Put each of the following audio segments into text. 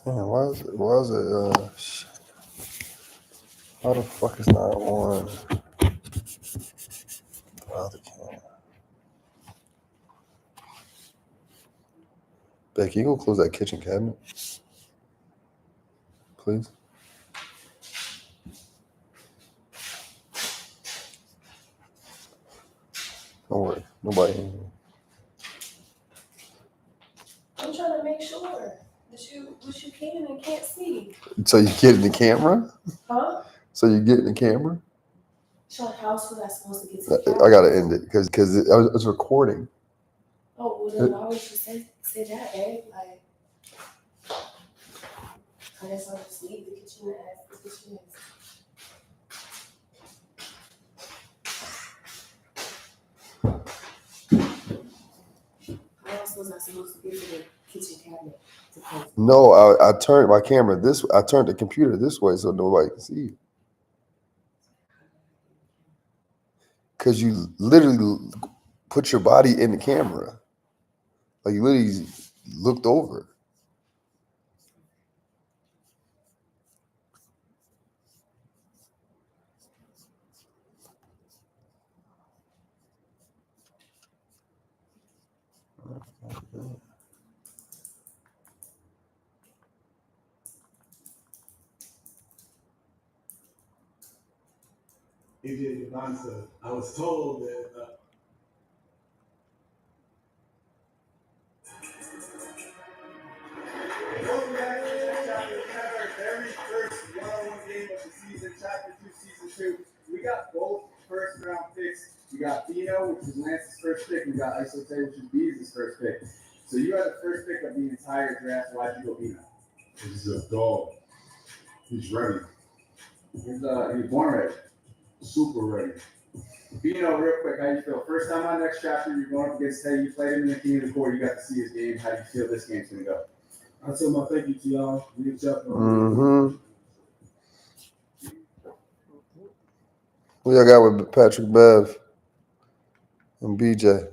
Damn, why is it, shit. How the fuck is not on the other camera? Becky, you gonna close that kitchen cabinet? Please? Don't worry. Nobody in here. I'm trying to make sure that what you can and can't see. So you get in the camera? Huh? So you get in the camera? Sean, how else was I supposed to get to the camera? I gotta end it because I was recording. Oh, well then why would you say that, eh? Like, I guess I'll just leave the kitchen as the kitchen is. How else was I supposed to get to the kitchen cabinet? No, I turned my camera this way. I turned the computer this way so nobody can see you. Because you literally put your body in the camera. Like you literally looked over. AJ Devonta, I was told that welcome back to the chapter. We have our very first one-on-one game of the season, chapter 2, season 2. We got both first round picks. We got Dino, which is Lance's first pick. We got Isote, which is Bees' first pick. So you had the first pick of the entire draft. Why'd you go Dino? He's a dog. He's ready. He's born ready. Super ready. Bino, real quick, how you feel? First time on next chapter, you're going up against Teddy. You played him in the King of the Court. You got to see his game. How do you feel this game's going to go? I tell my thank you to y'all. We accept Mm-hmm. Who y'all got with Patrick Bev and BJ?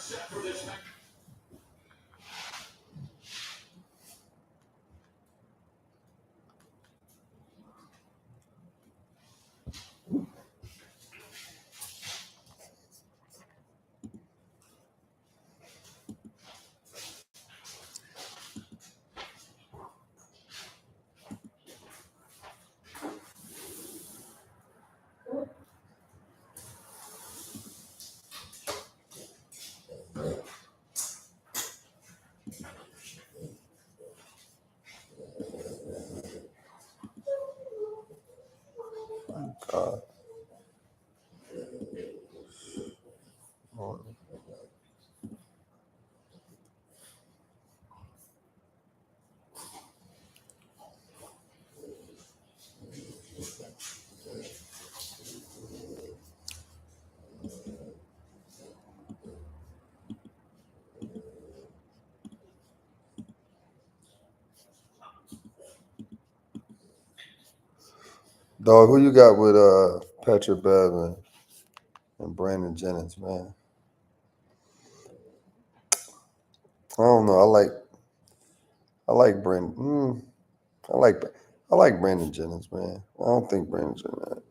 Set for this match. God. Dog, who you got with Patrick Bev and Brandon Jennings, man? I don't know. I like Brandon. I like Brandon Jennings, man. I don't think Brandon Jennings.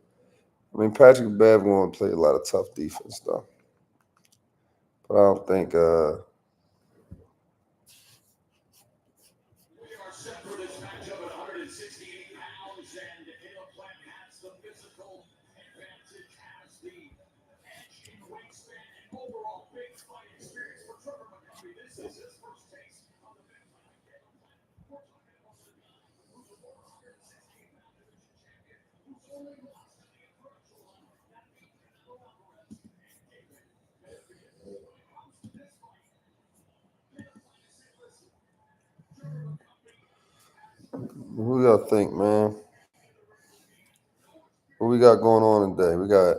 I mean, Patrick Bev going to play a lot of tough defense though, but I don't think. We are set for this matchup at 168 pounds, and Plant has the physical advantage, has the edge in wingspan and overall big fight experience for Trevor Montgomery. This is his first taste of the big fight. We're talking about the guy who's a 168-pound division champion, who's only lost to the approach line that beat Canelo Alvarez and David Benavidez. When it comes to this fight, Who y'all think, man? What we got going on today? We got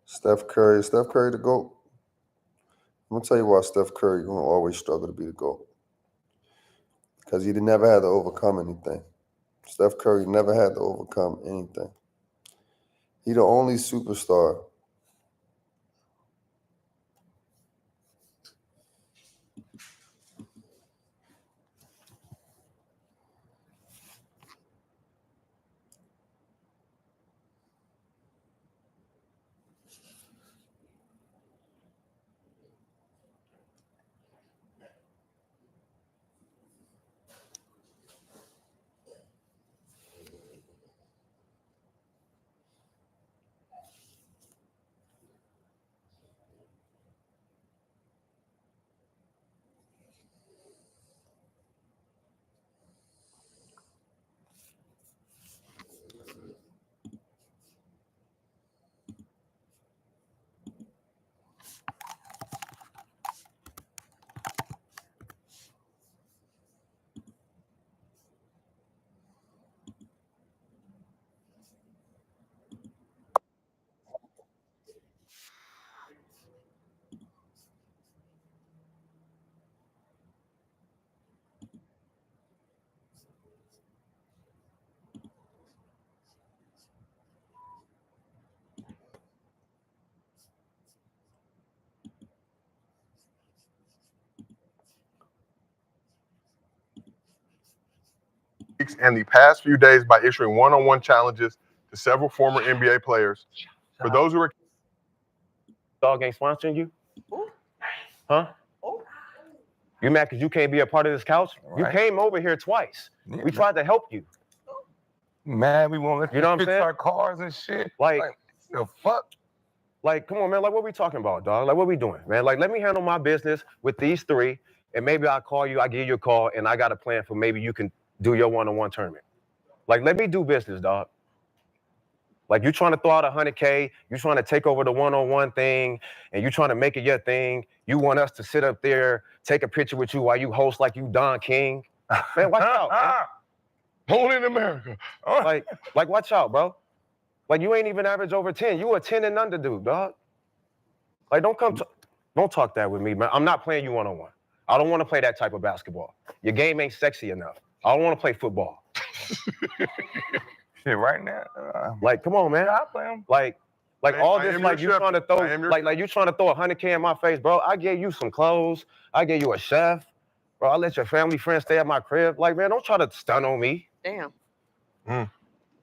Steph Curry. Steph Curry the GOAT. I'm gonna tell you why Steph Curry gonna always struggle to be the GOAT. because he never had to overcome anything. Steph Curry never had to overcome anything. He the only superstar. And the past few days by issuing one-on-one challenges to several former NBA players. For those who are dog ain't sponsoring you? Huh? You mad because you can't be a part of this couch? Right. You came over here twice. Yeah, we tried to help you. Man, we won't let You know what I'm fix saying? our cars and shit. Like, the fuck? Like, come on, man. Like, what we talking about, dog? Like, what we doing, man? Like, let me handle my business with these three, and maybe I'll call you, I give you a call, and I got a plan for maybe you can do your one-on-one tournament. Like, let me do business, dog. Like, you trying to throw out $100K, you trying to take over the one-on-one thing, and you trying to make it your thing. You want us to sit up there, take a picture with you while you host like you Don King. Man, watch out, man. Only in America. Like, watch out, bro. Like, you ain't even average over 10. You a 10 and under dude, dog. Like, don't talk that with me, man. I'm not playing you one-on-one. I don't want to play that type of basketball. Your game ain't sexy enough. I don't want to play football. Shit, right now. Like, come on, man. Yeah, I play them. Like all this, like you chef. trying to throw, like you trying to throw $100K in my face, bro. I gave you some clothes. I gave you a chef, bro. I let your family friends stay at my crib. Like, man, don't try to stun on me. Damn.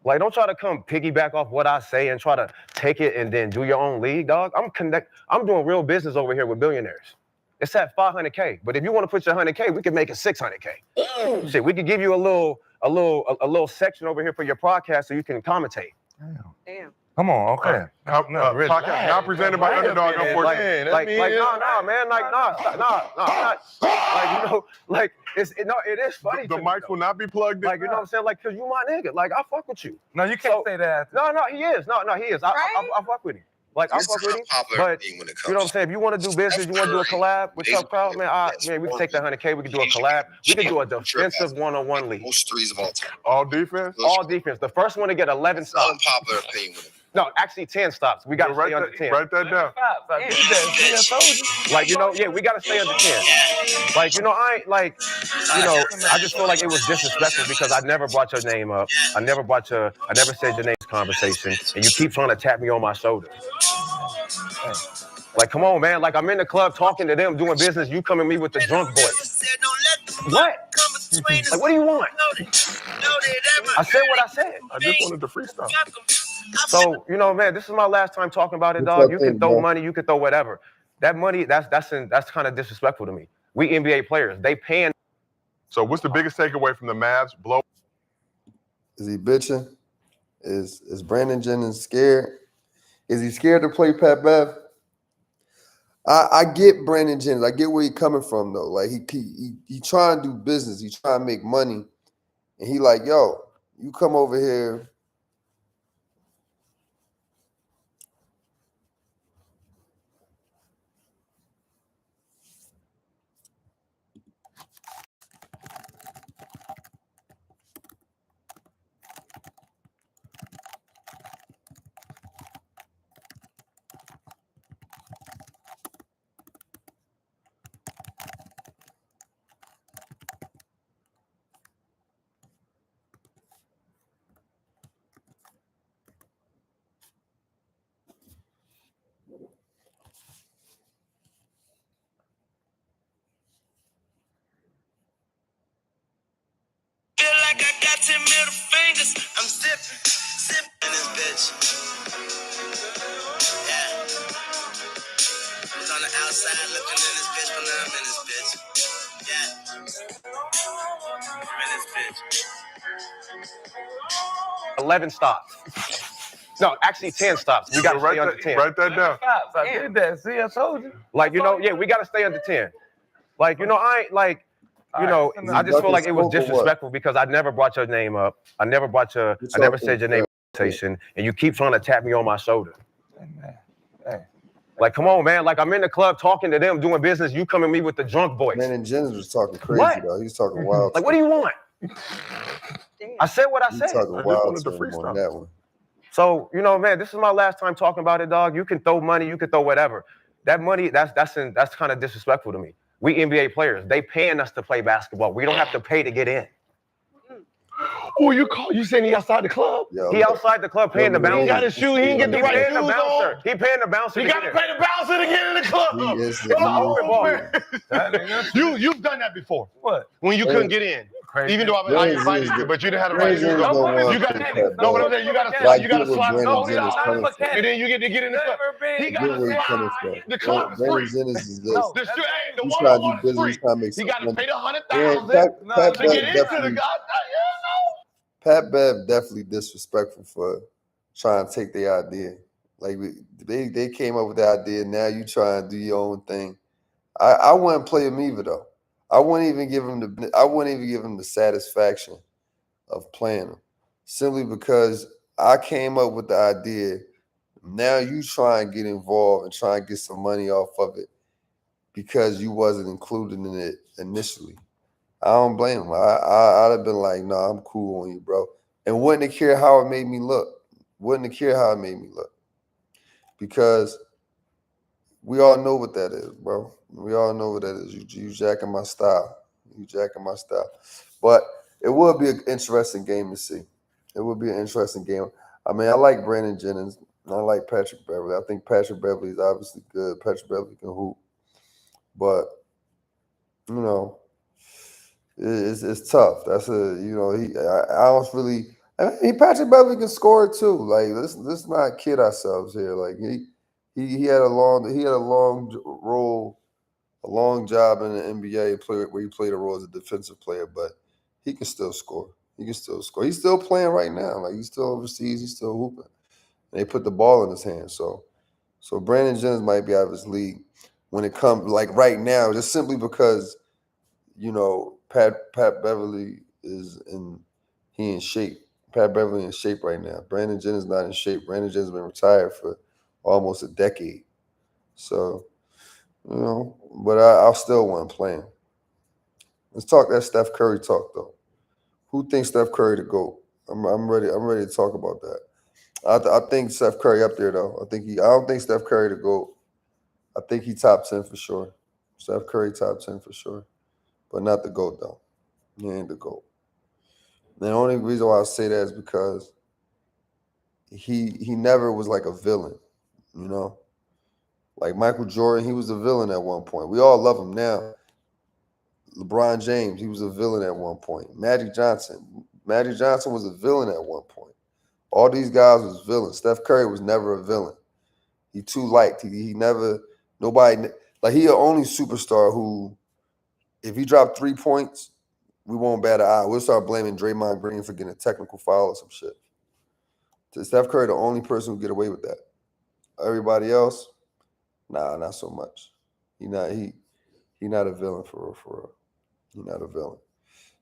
Like, don't try to come piggyback off what I say and try to take it and then do your own league, dog. I'm doing real business over here with billionaires. It's at $500K, but if you want to put your $100K, we can make it $600K. Shit, we could give you a little section over here for your podcast so you can commentate. Damn. Come on, okay. Podcast now presented by Underdog. Man, nah, man, nah. Like, it is funny. The mics will not be plugged in. Like, you know what I'm saying? Like, cause you my nigga. Like, I fuck with you. No, you can't say that. No, he is. No, he is. I fuck with him. Like, I fuck with him. But you know what I'm saying? If you want to do business, you want to do a collab with your crowd, man, we can take the $100K. We can do a collab. We can do a defensive one-on-one league. Most threes of all time. All defense? All defense. The first one to get 11 stops. Unpopular opinion. No, actually 10 stops. We got to stay under 10. Write that down. Like, we got to stay under 10. Like, I ain't like, I just feel like it was disrespectful because I never brought your name up. I never said your name's conversation, and you keep trying to tap me on my shoulder. Like, come on, man. Like, I'm in the club talking to them, doing business. You come at me with the drunk voice. What? Like, what do you want? I said what I said. I just wanted to freestyle. So, man, this is my last time talking about it, dog. You can throw money, you can throw whatever. That money, that's kind of disrespectful to me. We NBA players, they paying. So what's the biggest takeaway from the Mavs blow? Is he bitching? Is Brandon Jennings scared? Is he scared to play Pat Bev? I get Brandon Jennings. I get where he's coming from though. Like he trying to do business. He trying to make money, and he like, yo, you come over here. 10 middle fingers. I'm sipping in this bitch. Yeah. Was on the outside looking in this bitch, but now I'm in this bitch. Yeah. I'm in this bitch. 11 stops. No, actually 10 stops. We got to stay under 10. Write that down. I did that. See, I told you. Like, we got to stay under 10. Like, I ain't like, All right, I just feel like it was Smoke or what? disrespectful because I never brought your name up. I never said your name in the conversation, and you keep trying to tap me on my shoulder. Hey, man. Hey. Like, come on, man. Like, I'm in the club talking to them, doing business. You come at me with the drunk voice. Man, and Jennings was talking crazy, What? though. He's talking wild. Like, what do you want? I said what I He's said. talking I just wild wanted to to him on freestyle. that one. So, man, this is my last time talking about it, dog. You can throw money, you can throw whatever. That money, that's kind of disrespectful to me. We NBA players, they paying us to play basketball. We don't have to pay to get in. Oh, you saying he outside the club? Yo, He outside the club paying the He He bouncer. got his shoe. He didn't get the He right paying shoes the bouncer. on. He paying the bouncer. He to got to get in. pay the bouncer to get in the club. He is the- Come on, That ain't man. nothing. You've done that before. What? When you couldn't get in. Crazy. Even though I Jennings invited is you, the- but you didn't have the right Jennings shoes don't on. want You got to that. take No, that but I'm back. saying you got Like, to get where slide Brandon no, Jennings coming from. and then you get to get in the club. He got Get to where he coming slide. from. The club is Brandon free. Jennings is this. No. The shoe, hey, the He's trying to do one-on-one is business. free. He's trying to make He some got to money. pay the Yeah, $100,000 Pat to Bev get into the definitely, Pat Bev definitely disrespectful for trying to take their idea. Like they came up with the idea. Now you try and do your own thing. I wouldn't play him either though. I wouldn't even give him the satisfaction of playing him, simply because I came up with the idea. Now you try and get involved and try and get some money off of it because you wasn't included in it initially. I don't blame him. I'd have been like, nah, I'm cool on you, bro. And wouldn't have cared how it made me look. Wouldn't have cared how it made me look. Because we all know what that is, bro. We all know what that is. You jacking my style. You jacking my style. But it would be an interesting game to see. It would be an interesting game. I mean, I like Brandon Jennings. I like Patrick Beverley. I think Patrick Beverley is obviously good. Patrick Beverley can hoop. But, it's tough. That's I don't really. I mean, Patrick Beverley can score too. Like let's not kid ourselves here. Like he had a long role, a long job in the NBA where he played a role as a defensive player, but he can still score. He's still playing right now. Like he's still overseas. He's still hooping. And they put the ball in his hand. So Brandon Jennings might be out of his league when it comes like right now, just simply because. Pat Beverley he in shape. Pat Beverley in shape right now. Brandon Jennings not in shape. Brandon Jennings been retired for almost a decade. So, but I'll still want to play him. Let's talk that Steph Curry talk though. Who thinks Steph Curry to GOAT? I'm ready to talk about that. I think Steph Curry up there though. I don't think Steph Curry to GOAT. I think he top 10 for sure. Steph Curry top 10 for sure. But not the GOAT, though. He ain't the GOAT. The only reason why I say that is because he never was like a villain, Like Michael Jordan, he was a villain at one point. We all love him now. LeBron James, he was a villain at one point. Magic Johnson was a villain at one point. All these guys was villains. Steph Curry was never a villain. He too liked. He never, nobody, like he the only superstar who, if he dropped 3 points, we won't bat an eye. We'll start blaming Draymond Green for getting a technical foul or some shit. So Steph Curry, the only person who get away with that. Everybody else, nah, not so much. He not a villain for real. He not a villain.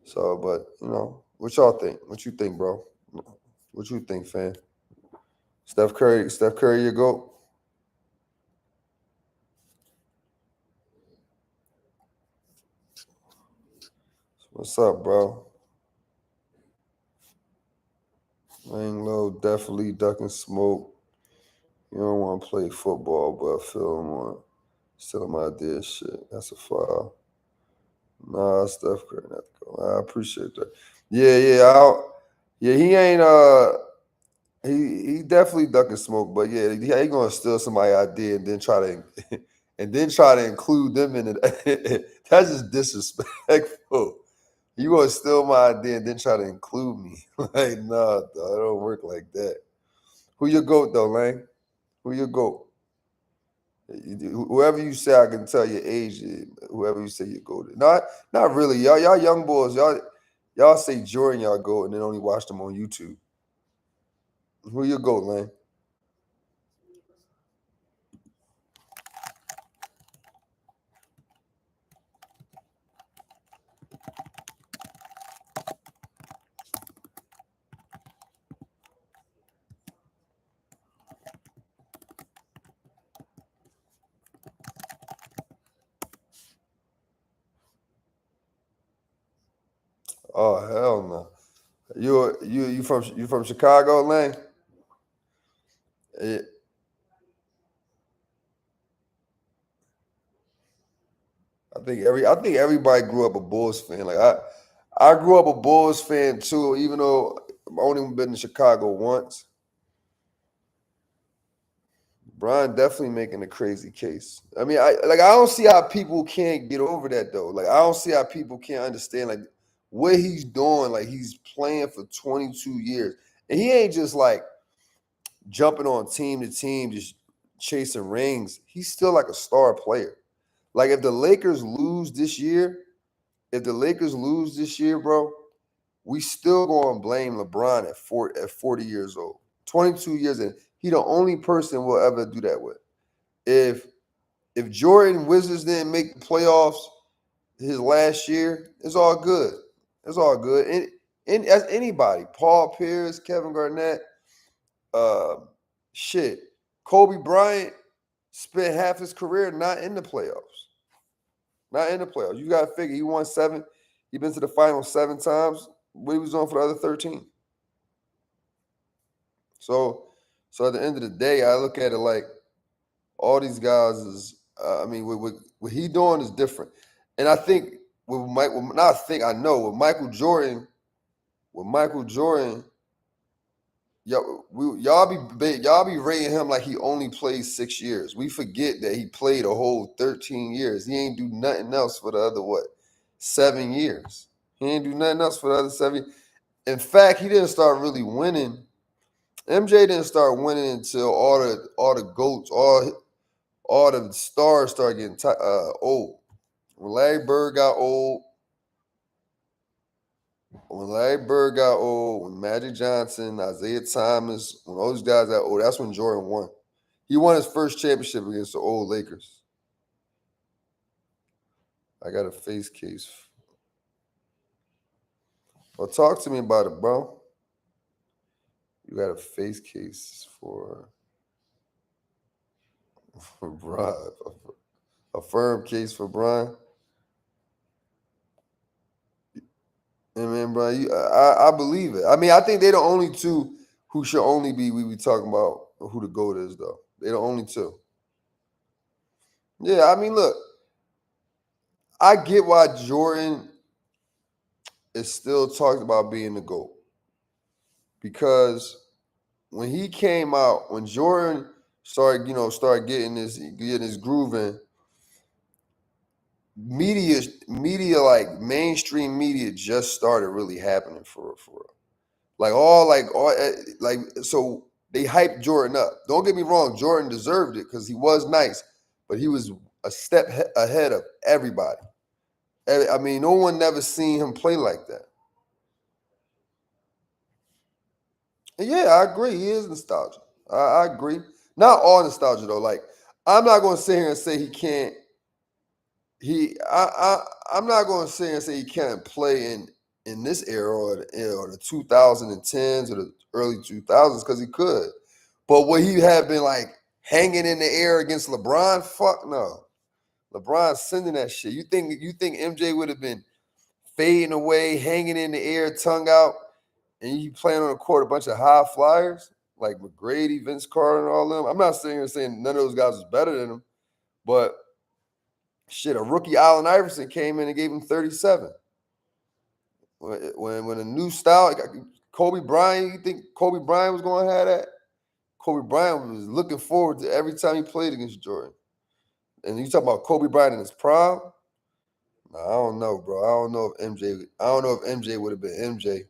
So, but what y'all think? What you think, bro? What you think, fam? Steph Curry, you go. What's up, bro? Laying low, definitely ducking smoke. You don't want to play football, but I feel him on still my idea shit. That's a foul. Nah, Steph Curry not to go. I appreciate that. Yeah, he ain't he definitely ducking smoke, but yeah, he gonna steal somebody's idea and then try to include them in it. That's just disrespectful. You gonna steal my idea and then try to include me? Like, nah, dog, it don't work like that. Who your goat though, Lang? Who your goat? Whoever you say, I can tell your age. Whoever you say your goat. Not really. Y'all young boys. Y'all say Jordan y'all goat and then only watch them on YouTube. Who your goat, Lang? Oh hell no. You from Chicago, Lang? Eh, I think everybody grew up a Bulls fan. Like I grew up a Bulls fan too, even though I've only been to Chicago once. Brian definitely making a crazy case. I mean, I don't see how people can't get over that though. Like I don't see how people can't understand like what he's doing. Like he's playing for 22 years, and he ain't just like jumping on team to team, just chasing rings. He's still like a star player. Like if the Lakers lose this year, bro, we still going to blame LeBron at 40 years old. 22 years in. He the only person we'll ever do that with. If Jordan Wizards didn't make the playoffs his last year, it's all good. It's all good. And as anybody, Paul Pierce, Kevin Garnett, uh, shit, Kobe Bryant spent half his career not in the playoffs. Not in the playoffs. You got to figure he won 7. He been to the final 7 times. What he was on for the other 13. So at the end of the day, I look at it like all these guys is. I mean, what he doing is different, and I think with Mike. Not I think I know with Michael Jordan. With Michael Jordan, y'all be rating him like he only played 6 years. We forget that he played a whole 13 years. He ain't do nothing else for the other 7 years. He ain't do nothing else for the other 7. In fact, he didn't start really winning. MJ didn't start winning until all the goats, all the stars started getting old. When Larry Bird got old, when Magic Johnson, Isaiah Thomas, when those guys got old, that's when Jordan won. He won his first championship against the old Lakers. I got a face case. Well, talk to me about it, bro. You got a face case for Brian. A firm case for Brian. And man, Brian, I believe it. I mean, I think they're the only two who should only be we talking about who the GOAT is, though. They're the only two. Yeah, I mean, look, I get why Jordan is still talked about being the GOAT. Because when he came out, when Jordan started getting his groove in, media like mainstream media just started really happening for real. So they hyped Jordan up. Don't get me wrong, Jordan deserved it because he was nice, but he was a step ahead of everybody. I mean, no one never seen him play like that. And yeah, I agree. He is nostalgia. I agree. Not all nostalgia though. Like, I'm not going to sit here and say he can't. I'm not going to sit here and say he can't play in this era or the 2010s or the early 2000s because he could. But would he have been like hanging in the air against LeBron? Fuck no. LeBron's sending that shit. You think MJ would have been fading away, hanging in the air, tongue out, and you playing on the court a bunch of high flyers like McGrady, Vince Carter, and all them? I'm not sitting here saying none of those guys was better than him, but shit, a rookie Allen Iverson came in and gave him 37. When a new style, Kobe Bryant, you think Kobe Bryant was going to have that? Kobe Bryant was looking forward to every time he played against Jordan. And you talk about Kobe Bryant in his prime, I don't know, bro. I don't know if MJ. I don't know if MJ would have been MJ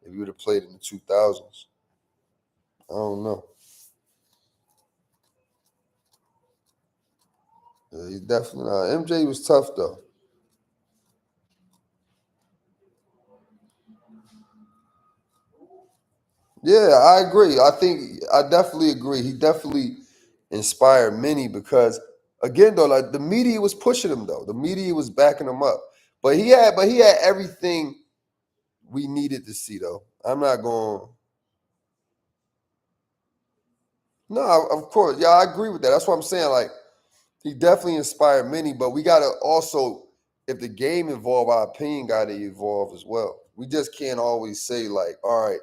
if he would have played in the 2000s. I don't know. Yeah, he definitely not. MJ was tough though. Yeah, I agree. I definitely agree. He definitely inspired many because again though, like the media was pushing him though. The media was backing him up. But he had everything we needed to see though. I'm not going. No, of course. Yeah, I agree with that. That's what I'm saying. Like he definitely inspired many, but we gotta also, if the game evolve, our opinion gotta evolve as well. We just can't always say like, all right,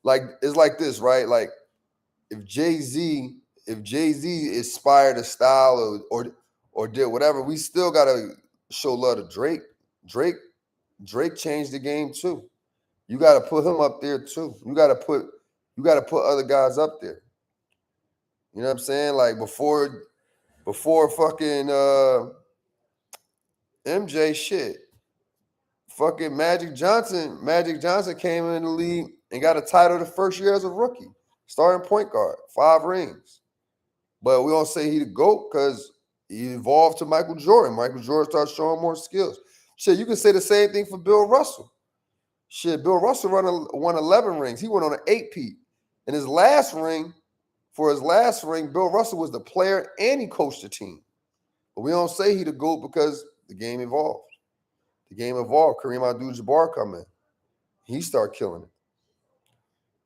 like it's like this, right? Like if Jay Z, if Jay Z inspired a style or did whatever, we still gotta show love to Drake. Drake Drake changed the game too. You gotta put him up there too. You gotta put other guys up there. You know what I'm saying? Like before fucking MJ shit. Fucking Magic Johnson came in the league and got a title the first year as a rookie. Starting point guard, 5 rings. But we don't say he the GOAT because he evolved to Michael Jordan. Michael Jordan started showing more skills. Shit, you can say the same thing for Bill Russell. Shit, Bill Russell won 11 rings. He went on an 8-peat. And for his last ring, Bill Russell was the player and he coached the team. But we don't say he the GOAT because the game evolved. The game evolved. Kareem Abdul-Jabbar come in. He start killing it.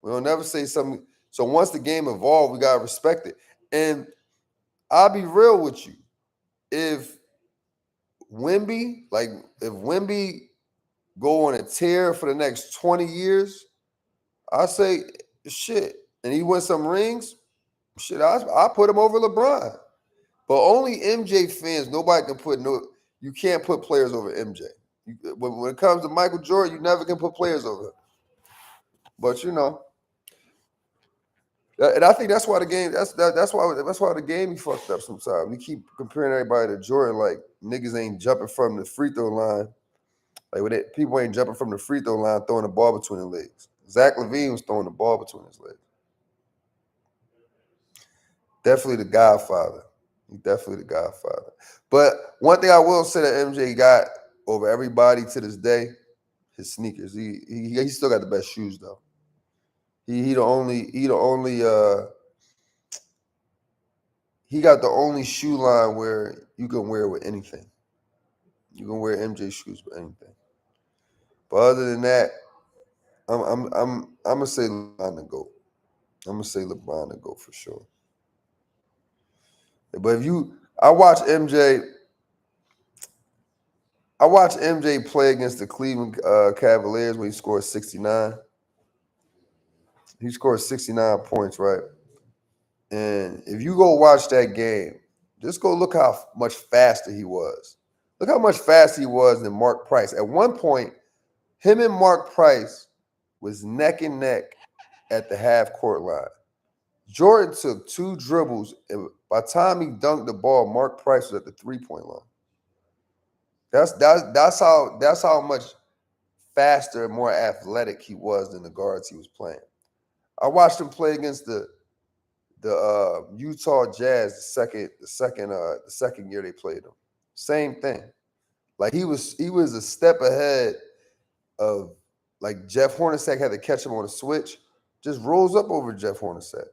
We don't never say something. So once the game evolved, we gotta respect it. And I'll be real with you. If Wemby, like if Wemby go on a tear for the next 20 years, I say shit. And he win some rings, shit, I put him over LeBron. But only MJ fans, nobody can put you can't put players over MJ. When it comes to Michael Jordan, you never can put players over him. But and I think that's why the game that's why the game he fucked up sometimes. We keep comparing everybody to Jordan like niggas ain't jumping from the free throw line. Like people ain't jumping from the free throw line throwing the ball between the legs. Zach LaVine was throwing the ball between his legs. Definitely the Godfather. He's definitely the Godfather. But one thing I will say that MJ got over everybody to this day, his sneakers. He still got the best shoes though. He got the only shoe line where you can wear with anything. You can wear MJ shoes with anything. But other than that, I'm gonna say LeBron to go. I'm gonna say LeBron to go for sure. But I watched MJ play against the Cleveland Cavaliers when he scored 69. He scored 69 points, right? And if you go watch that game, just go look how much faster he was. Look how much faster he was than Mark Price. At one point, him and Mark Price was neck and neck at the half court line. Jordan took 2 dribbles, and by the time he dunked the ball, Mark Price was at the 3-point line. That's how much faster and more athletic he was than the guards he was playing. I watched him play against the Utah Jazz the second year they played him. Same thing. Like he was a step ahead of like Jeff Hornacek had to catch him on a switch, just rolls up over Jeff Hornacek.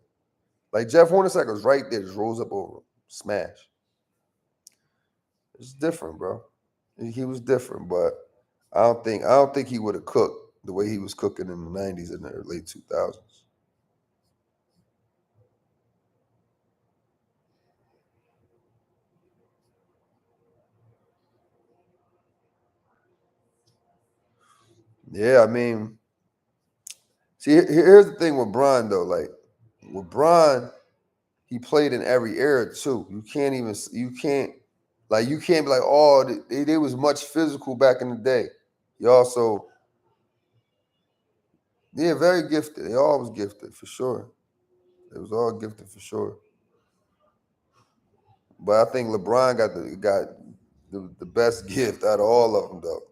Like Jeff Hornacek was right there, just rolls up over him, smash. It's different, bro. He was different, but I don't think he would have cooked the way he was cooking in the '90s and the late 2000s. Yeah, I mean, see, here's the thing with Bron though. Like with Bron, he played in every era too. You can't be like, oh, they was much physical back in the day. He also, yeah, very gifted. They all was gifted for sure. They was all gifted for sure. But I think LeBron the best gift out of all of them, though.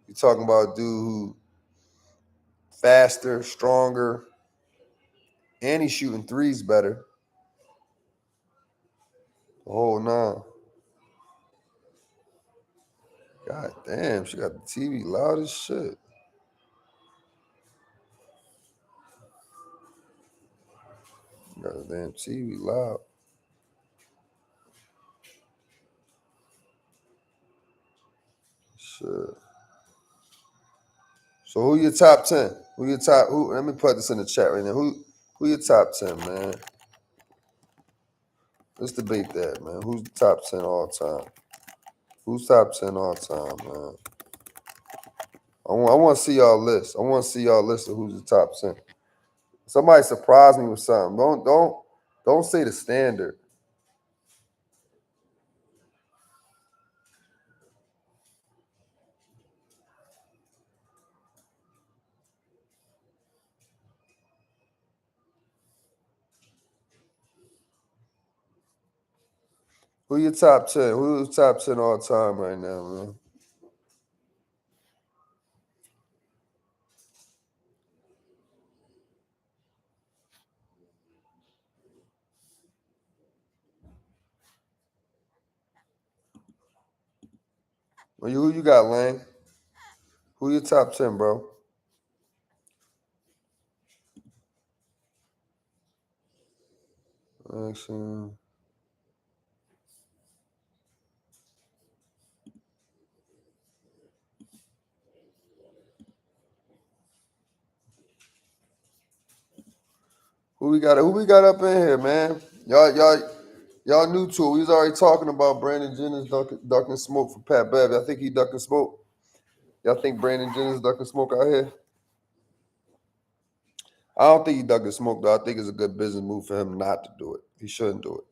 You're talking about a dude who faster, stronger, and he's shooting threes better. Oh no! God damn, she got the TV loud as shit. Got the damn TV loud. Shit. So who your top 10? Who your top? Who? Let me put this in the chat right now. Who your top 10, man? Let's debate that, man. Who's the top 10 all time? Who's top 10 all time, man? I want to see y'all list. I want to see y'all list of who's the top 10. Somebody surprise me with something. Don't say the standard. Who your top 10? Who's the top 10 all time right now, man? Well, who you got, Lane? Who your top 10, bro? Actually, who we got up in here, man? Y'all new to it. We was already talking about Brandon Jennings ducking smoke for Pat Bev. I think he ducking smoke. Y'all think Brandon Jennings ducking smoke out here? I don't think he ducking smoke, though. I think it's a good business move for him not to do it. He shouldn't do it.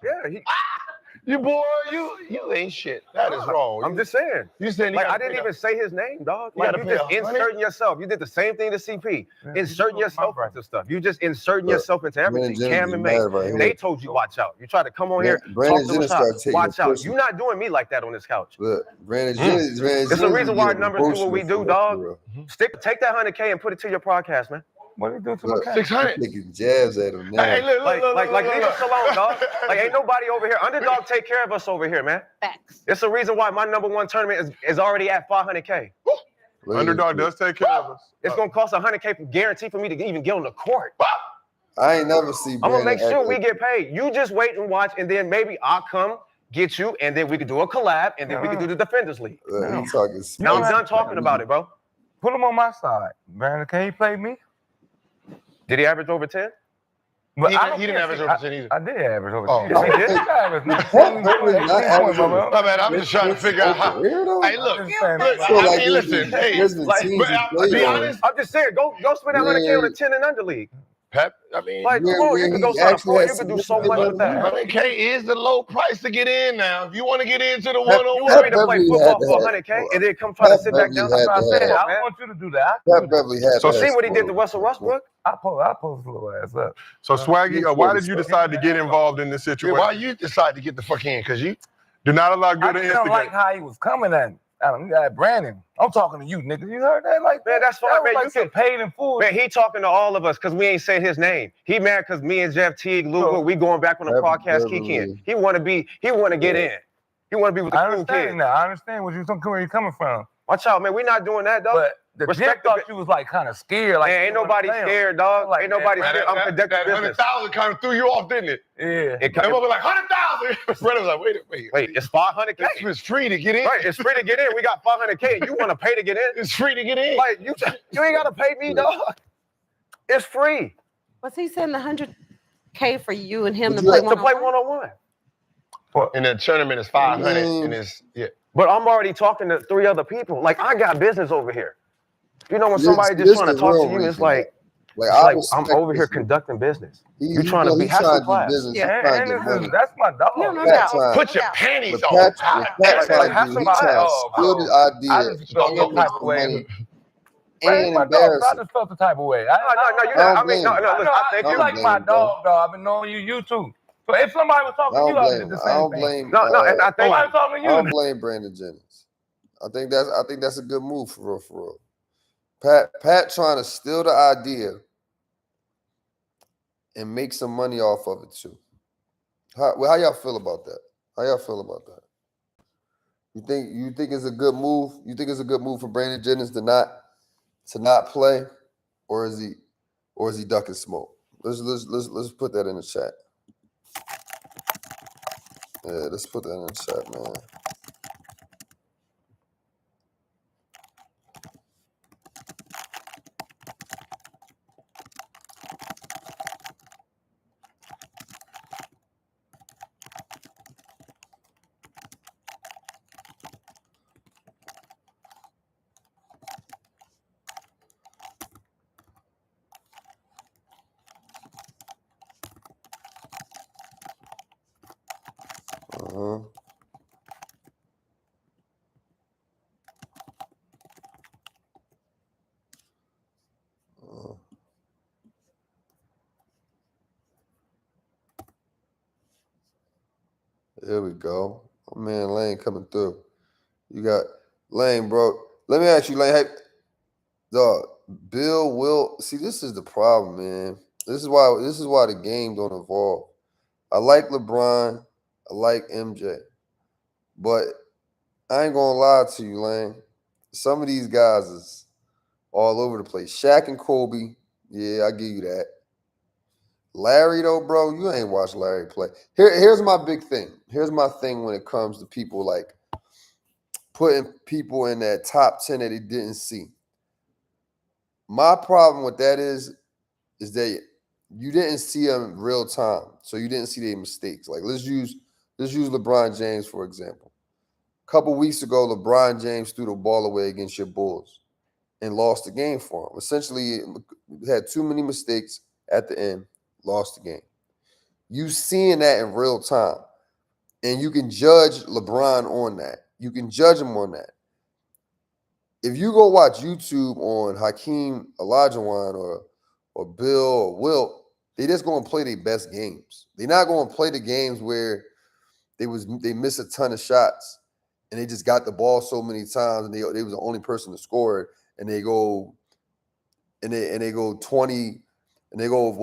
Yeah, You ain't shit. That is wrong. I'm just saying. You said Like I didn't even say his name, dog. You Like gotta you pay just 100? inserting yourself. You did the same thing to CP. Yeah, Inserting yourself into stuff. You just inserting Look, yourself into Brandon everything. Jennings Cam is and mad May. right here. They told you watch out. You try to come on here, Brandon talk to Jennings us started taking watch it out. personal. You're not doing me like that on this couch. Look, Brandon Jennings. It's the reason why numbers do what we do, dog. Take that 100K and put it to your podcast, man. What are you doing to Look, my cat? 600. Taking jabs at him now. Hey, look, Leave us alone, dog. Like ain't nobody over here. Underdog take care of us over here, man. Facts. It's the reason why my number one tournament is already at 500K. Underdog does take care of us. It's gonna cost 100K guarantee for me to even get on the court. I ain't never see I'm Brandon gonna make sure act we like- get paid. You just wait and watch, and then maybe I'll come get you, and then we could do a collab, and then we could do the Defenders League. He talking Now I'm space. done talking about it, bro. Put him on my side. Brandon, can he play me? Did he average over 10? But He I don't didn't care. average over 10 either. I did average over Oh. 10. Yes, he did. I averaged 19 Beverley points, not 18 points, averaging- bro. My bad, I'm just trying to figure out how. Hey, look, I'm just saying, look, bro. So, I like, mean, listen, hey, there's been like, teams but he I'll played be on. honest, I'm just saying, go spend that 100K on a 10 and under league. Pep, I mean, Like, come on, you where can he go sign a actually pro. has You can do so much significant with that. 100K is the low price to get in now. If you want to get into the You one-on-one, want me to play Beverley football had to for have- 100K and then come try to Pat sit back Beverley down? had I to said, have- I man. want you to do that. I Pat can do that. Beverley had So to see have what he did to scored. Russell Westbrook? I post his little ass up. So Swaggy, why did you decide to get involved in this yeah, situation? why you decide to get the fuck in? Because you Do not allow I good to just don't like instigate. how he was coming at me. You got Brandon. I'm talking to you, nigga. You heard that? Like, Man, that's fine, that was man. like You some can- paid in full. Man, he talking to all of us because we ain't said his name. He mad because me and Jeff Teague, Luca, we going back on the Pat podcast, Beverley. Kicking. He want to get in. He want to be with the I cool understand kids. now. I understand where you're coming from. Watch out, man. We not doing that, dog. But the Respect Jeff the thought you was like kind of scared. Like, Man, you ain't wanna nobody play him. scared, dog. Like, Ain't nobody man, scared. I'm conducting that business. 100,000 kind of threw you off, didn't it? Yeah. It Everyone was like, 100,000. Brother was like, wait. Wait, it's 500K. It's free to get in. Right, it's free to get in. We got 500K. You want to pay to get in? It's free to get in. Like you ain't gotta pay me, dog. It's free Was he sending 100K for you and him Would to you play like to play one-on-one? one-on-one. And the tournament is 500. And it's, yeah. But I'm already talking to 3 other people. Like I got business over here. You know, when This, somebody just this trying to the talk to real you, it's reason, like I I'm respect over here this move. conducting business. You He trying to be he have some trying to do class. business. He Yeah, trying and to get this is money. that's my dog. No, no Pat doubt. trying, Put No your doubt. panties what on. Pat Like, trying to have do, some he class. trying to Oh, steal the bro. I idea just felt and some make type of some way. money Man, and my dog. embarrass I him. just felt the type of way. No, you I got. don't I mean, blame no, him. no. Listen, I I thank You you. don't like blame my him, bro. dog, dog. I've been knowing you too. So if somebody was I talking to don't you, I would blame do him. the I same don't thing. blame. No, and I thank Somebody you. talking to I you. don't blame Brandon Jennings. I think that's a good move for real, for real. Pat trying to steal the idea and make some money off of it too. How y'all feel about that? How y'all feel about that? You think it's a good move? You think it's a good move for Brandon Jennings to not play, or is he ducking smoke? Let's put that in the chat. Yeah, let's put that in the chat, man. Uh-huh. There we go. Oh, man, Lane coming through. You got Lane, bro. Let me ask you, Lane. Hey, dog, Bill will see. This is the problem, man. This is why the game don't evolve. I like LeBron. I like MJ, but I ain't gonna lie to you, Lane. Some of these guys is all over the place. Shaq and Kobe, yeah, I give you that. Larry, though, bro, you ain't watched Larry play. Here's my big thing. Here's my thing when it comes to people like putting people in that top 10 that they didn't see. My problem with that is that you didn't see them in real time, so you didn't see their mistakes. Like let's use LeBron James for example. A couple weeks ago, LeBron James threw the ball away against your Bulls and lost the game for him. Essentially, had too many mistakes at the end, lost the game. You seeing that in real time, and you can judge LeBron on that. You can judge him on that. If you go watch YouTube on Hakeem Olajuwon or Bill or Wilt, they just going to play their best games. They're not going to play the games where they miss a ton of shots and they just got the ball so many times and they was the only person to score it and they go 20 and they go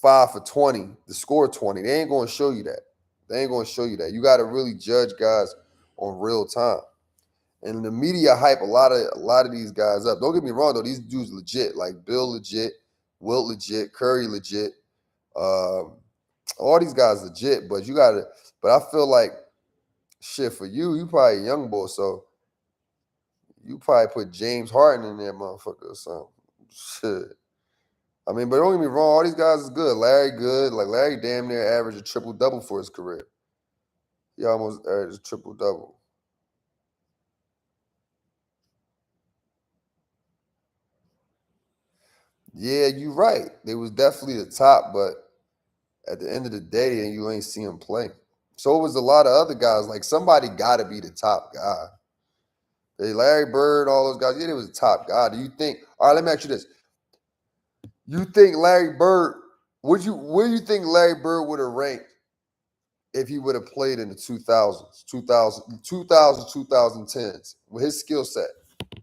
5 for 20 to score 20. They ain't going to show you that. They ain't going to show you that. You got to really judge guys on real time. And the media hype a lot of these guys up. Don't get me wrong though; these dudes legit. Like Bill legit, Wilt legit, Curry legit. All these guys legit. But you gotta. But I feel like shit for you. You probably a young boy, so you probably put James Harden in there, motherfucker, or something. Shit. I mean, but don't get me wrong. All these guys is good. Larry good. Like Larry damn near averaged a triple double for his career. He almost averaged a triple double. Yeah, you're right. They was definitely the top, but at the end of the day, you ain't see him play. So it was a lot of other guys. Like somebody got to be the top guy. Hey, Larry Bird, all those guys. Yeah, they was the top guy. Do you think? All right, let me ask you this: you think Larry Bird? Where do you think Larry Bird would have ranked if he would have played in the 2000s, 2010s with his skill set?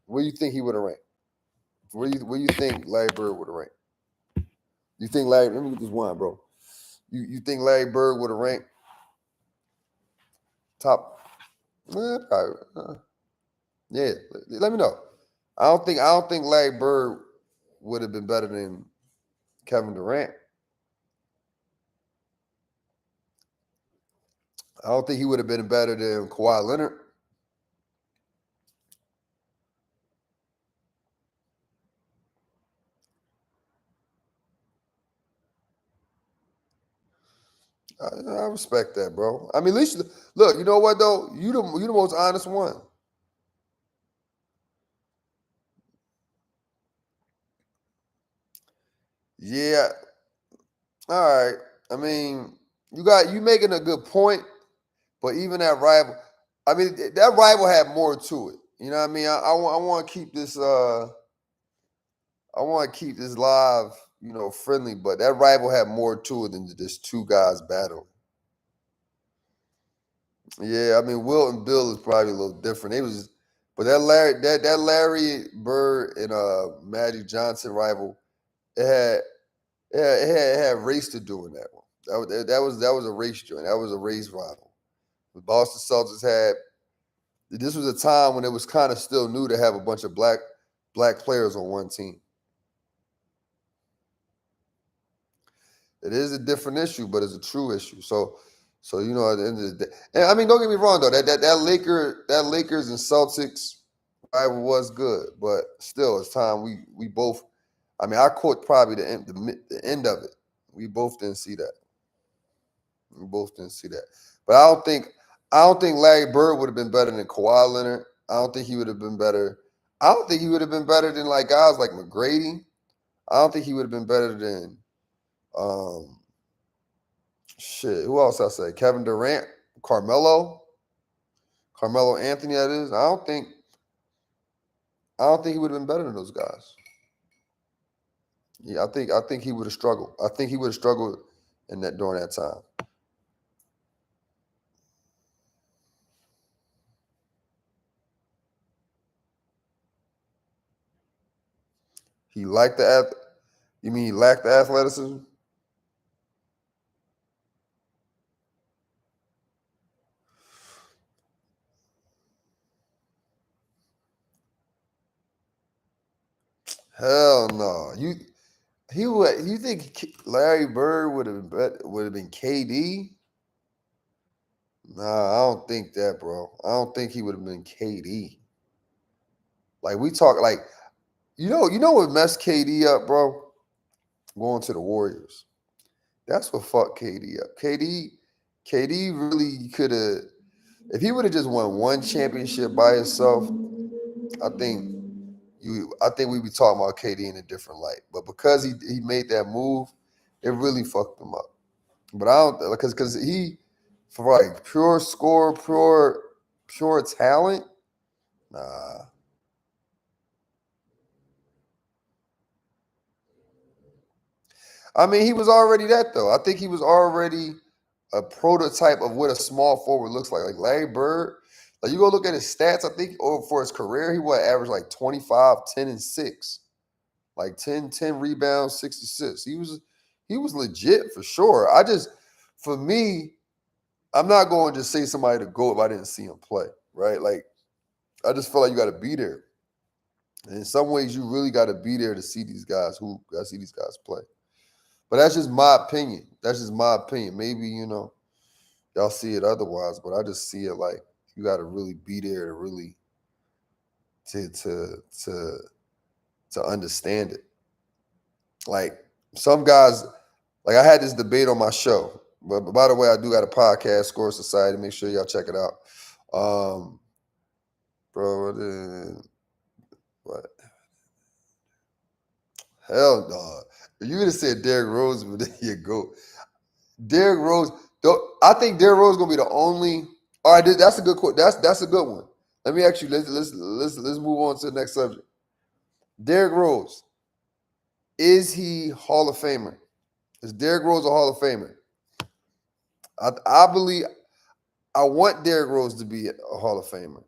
Where do you think he would have ranked? Where you think Larry Bird would have ranked? You think Larry? Let me get this one, bro. You think Larry Bird would have ranked top? Probably. Yeah, let me know. I don't think Larry Bird would have been better than Kevin Durant. I don't think he would have been better than Kawhi Leonard. I respect that, bro. I mean, at least look. You know what though? You the most honest one. Yeah. All right. I mean, you making a good point, but even that rival, I mean, that rival had more to it. You know what I mean? I want to keep this live, friendly, but that rival had more to it than just two guys battling. Yeah, I mean, Wilt and Bill is probably a little different. But that Larry Bird and Magic Johnson rival, it had it had race to do in that one. That was a race joint. That was a race rival. The Boston Celtics had. This was a time when it was kind of still new to have a bunch of black players on one team. It is a different issue, but it's a true issue. So at the end of the day, and I mean, don't get me wrong though. That Lakers and Celtics rival was good, but still, it's time we both. I mean, I caught probably the end of it. We both didn't see that. We both didn't see that. But I don't think Larry Bird would have been better than Kawhi Leonard. I don't think he would have been better. I don't think he would have been better than like guys like McGrady. I don't think he would have been better than um shit. Who else I say? Kevin Durant, Carmelo Anthony. That is. I don't think he would have been better than those guys. Yeah, I think he would have struggled. I think he would have struggled in that during that time. He liked the. You mean he lacked the athleticism? Hell no. You think Larry Bird would have been KD? Nah, I don't think that, bro. I don't think he would have been KD. Like we talk like you know what messed KD up, bro? Going to the Warriors. That's what fucked KD up. KD really could have if he would have just won one championship by himself, I think I think we'd be talking about KD in a different light. But because he made that move, it really fucked him up. But I don't because he for like pure score, pure talent. Nah, I mean he was already that though. I think he was already a prototype of what a small forward looks like. Like Larry Bird, like you go look at his stats. I think for his career, he would average like 25, 10, and 6. Like 10 rebounds, 6 assists. He was legit for sure. For me, I'm not going to just say somebody to go if I didn't see him play, right? Like I just feel like you got to be there. And in some ways, you really got to be there to see these guys play. But that's just my opinion. That's just my opinion. Maybe y'all see it otherwise, but I just see it like you got to really be there to really to understand it. Like some guys, like I had this debate on my show. But by the way, I do got a podcast, Score Society. Make sure y'all check it out. Bro, what? Hell no. You would have said Derrick Rose, but there you go. Derrick Rose. I think Derrick Rose is gonna be the only. All right, that's a good quote. That's a good one. Let me actually let's move on to the next subject. Derrick Rose, is he Hall of Famer? Is Derrick Rose a Hall of Famer? I believe I want Derrick Rose to be a Hall of Famer.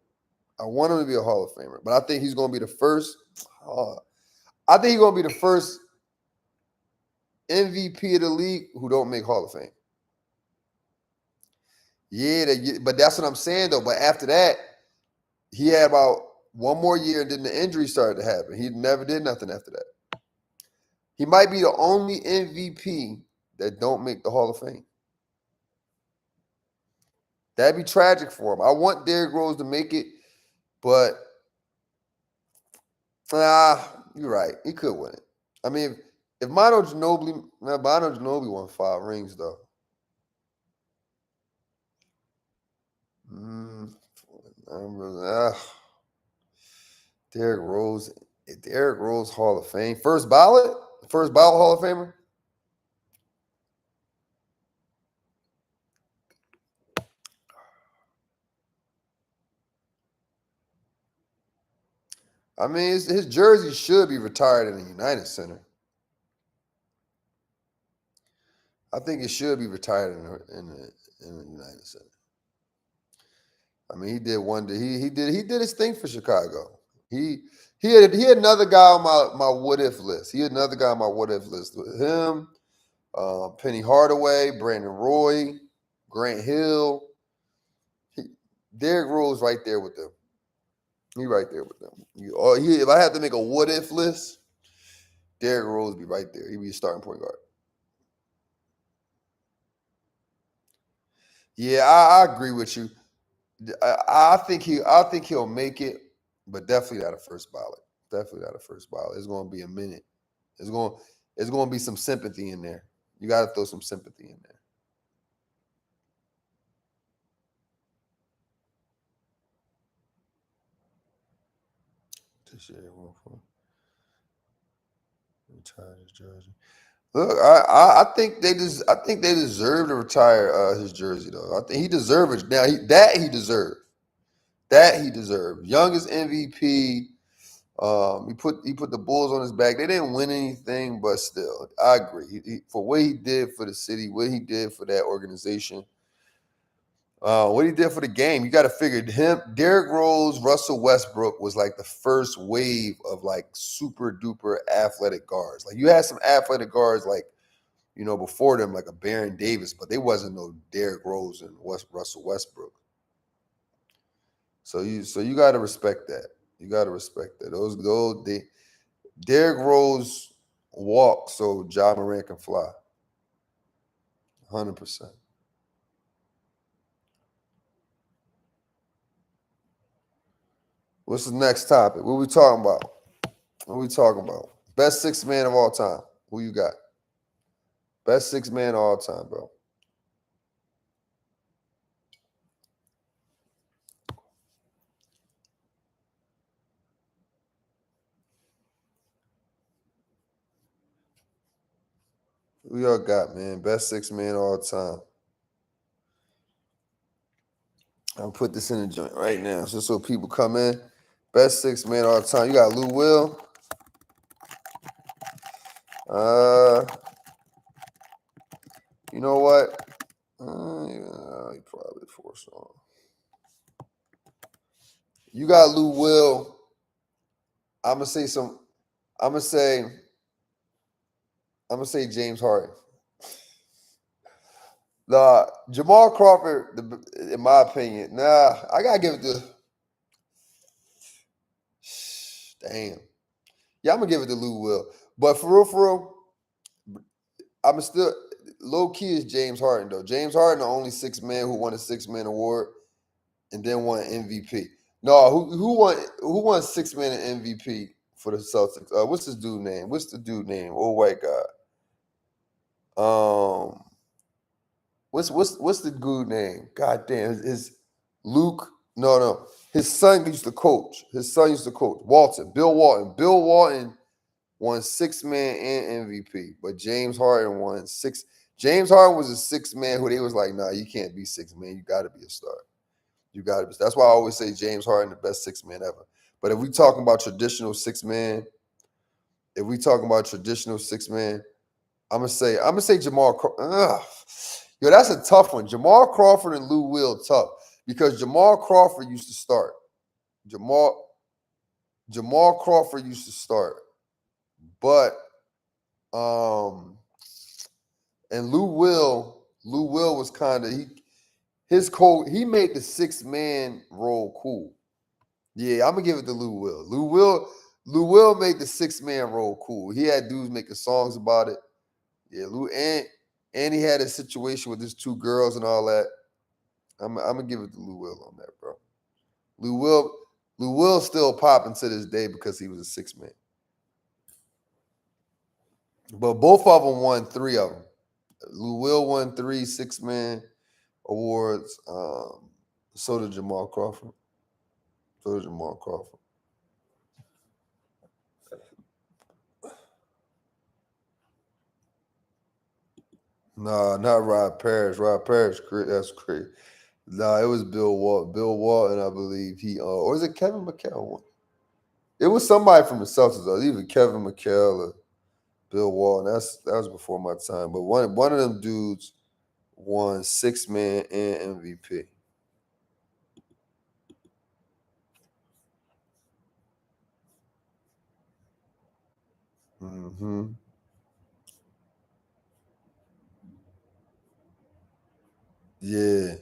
I want him to be a Hall of Famer, but I think he's going to be the first. I think he's going to be the first MVP of the league who don't make Hall of Fame. Yeah, but that's what I'm saying though. But after that, he had about one more year, and then the injury started to happen. He never did nothing after that. He might be the only MVP that don't make the Hall of Fame. That'd be tragic for him. I want Derrick Rose to make it, but you're right. He could win it. I mean, if Manu Ginobili won 5 rings though. Derrick Rose Hall of Fame. First ballot? First ballot Hall of Famer? I mean, his jersey should be retired in the United Center. I think it should be retired in the United Center. I mean, he did one. He did his thing for Chicago. He had another guy on my what if list. He had another guy on my what if list with him, Penny Hardaway, Brandon Roy, Grant Hill. Derrick Rose right there with them. He right there with them. If I had to make a what if list, Derrick Rose be right there. He'd be a starting point guard. Yeah, I agree with you. I think he'll make it, but definitely not a first ballot. Definitely not a first ballot. It's going to be a minute. It's going to be some sympathy in there. You got to throw some sympathy in there. This year, retire his jersey. Look, I think they deserve to retire his jersey though. I think he deserves it. Now he deserved. That he deserved. Youngest MVP. He put the Bulls on his back. They didn't win anything, but still, I agree. For what he did for the city, what he did for that organization, what he did for the game. You got to figure him. Derrick Rose, Russell Westbrook was like the first wave of like super duper athletic guards. Like you had some athletic guards like before them, like a Baron Davis, but they wasn't no Derrick Rose and Russell Westbrook. So you got to respect that. You got to respect that. Derrick Rose walk so Ja Morant can fly. 100%. What's the next topic? What we talking about? Best six man of all time. Who you got? Best six man of all time, bro. Who y'all got, man? Best six man of all time. I'll put this in the joint right now, just so people come in. Best six man of all time. You got Lou Will. You know what? Yeah, he probably forced on. You got Lou Will. I'm gonna say James Harden. Jamal Crawford, in my opinion, I gotta give it to. Damn. Yeah, I'm gonna give it to Lou Will. But for real, I'm still low key is James Harden though. James Harden, the only six man who won a six man award and then won MVP. No, who won six man and MVP for the Celtics? What's this dude name? What's the dude name? Old white guy. What's the dude name? God damn, is Luke? No. His son used to coach. Walton, Bill Walton. Bill Walton won six man and MVP, but James Harden won six. James Harden was a six man who they was like, nah, you can't be six man. You got to be a star. You got to be. That's why I always say James Harden the best six man ever. But if we talking about traditional six man, I'm gonna say Jamal Crawford. Yo, that's a tough one. Jamal Crawford and Lou Will tough because Jamal Crawford used to start. Jamal Crawford used to start, but and Lou Will was kind of he made the six man role cool. Yeah, I'm gonna give it to Lou Will. Lou Will made the six man role cool. He had dudes making songs about it. Yeah, Lou and he had a situation with his two girls and all that. I'm gonna give it to Lou Will on that, bro. Lou Will still popping to this day because he was a six man. But both of them won three of them. Lou Will won 3 six man awards. So did Jamal Crawford. Nah, not Rod Parrish. Rod Parrish, that's crazy. Nah, it was Bill Walton. Bill Walton, I believe or is it Kevin McHale? It was somebody from the Celtics, though. Either Kevin McHale or Bill Walton. That was before my time. But one of them dudes won 6-man and MVP. Mm-hmm. Yeah.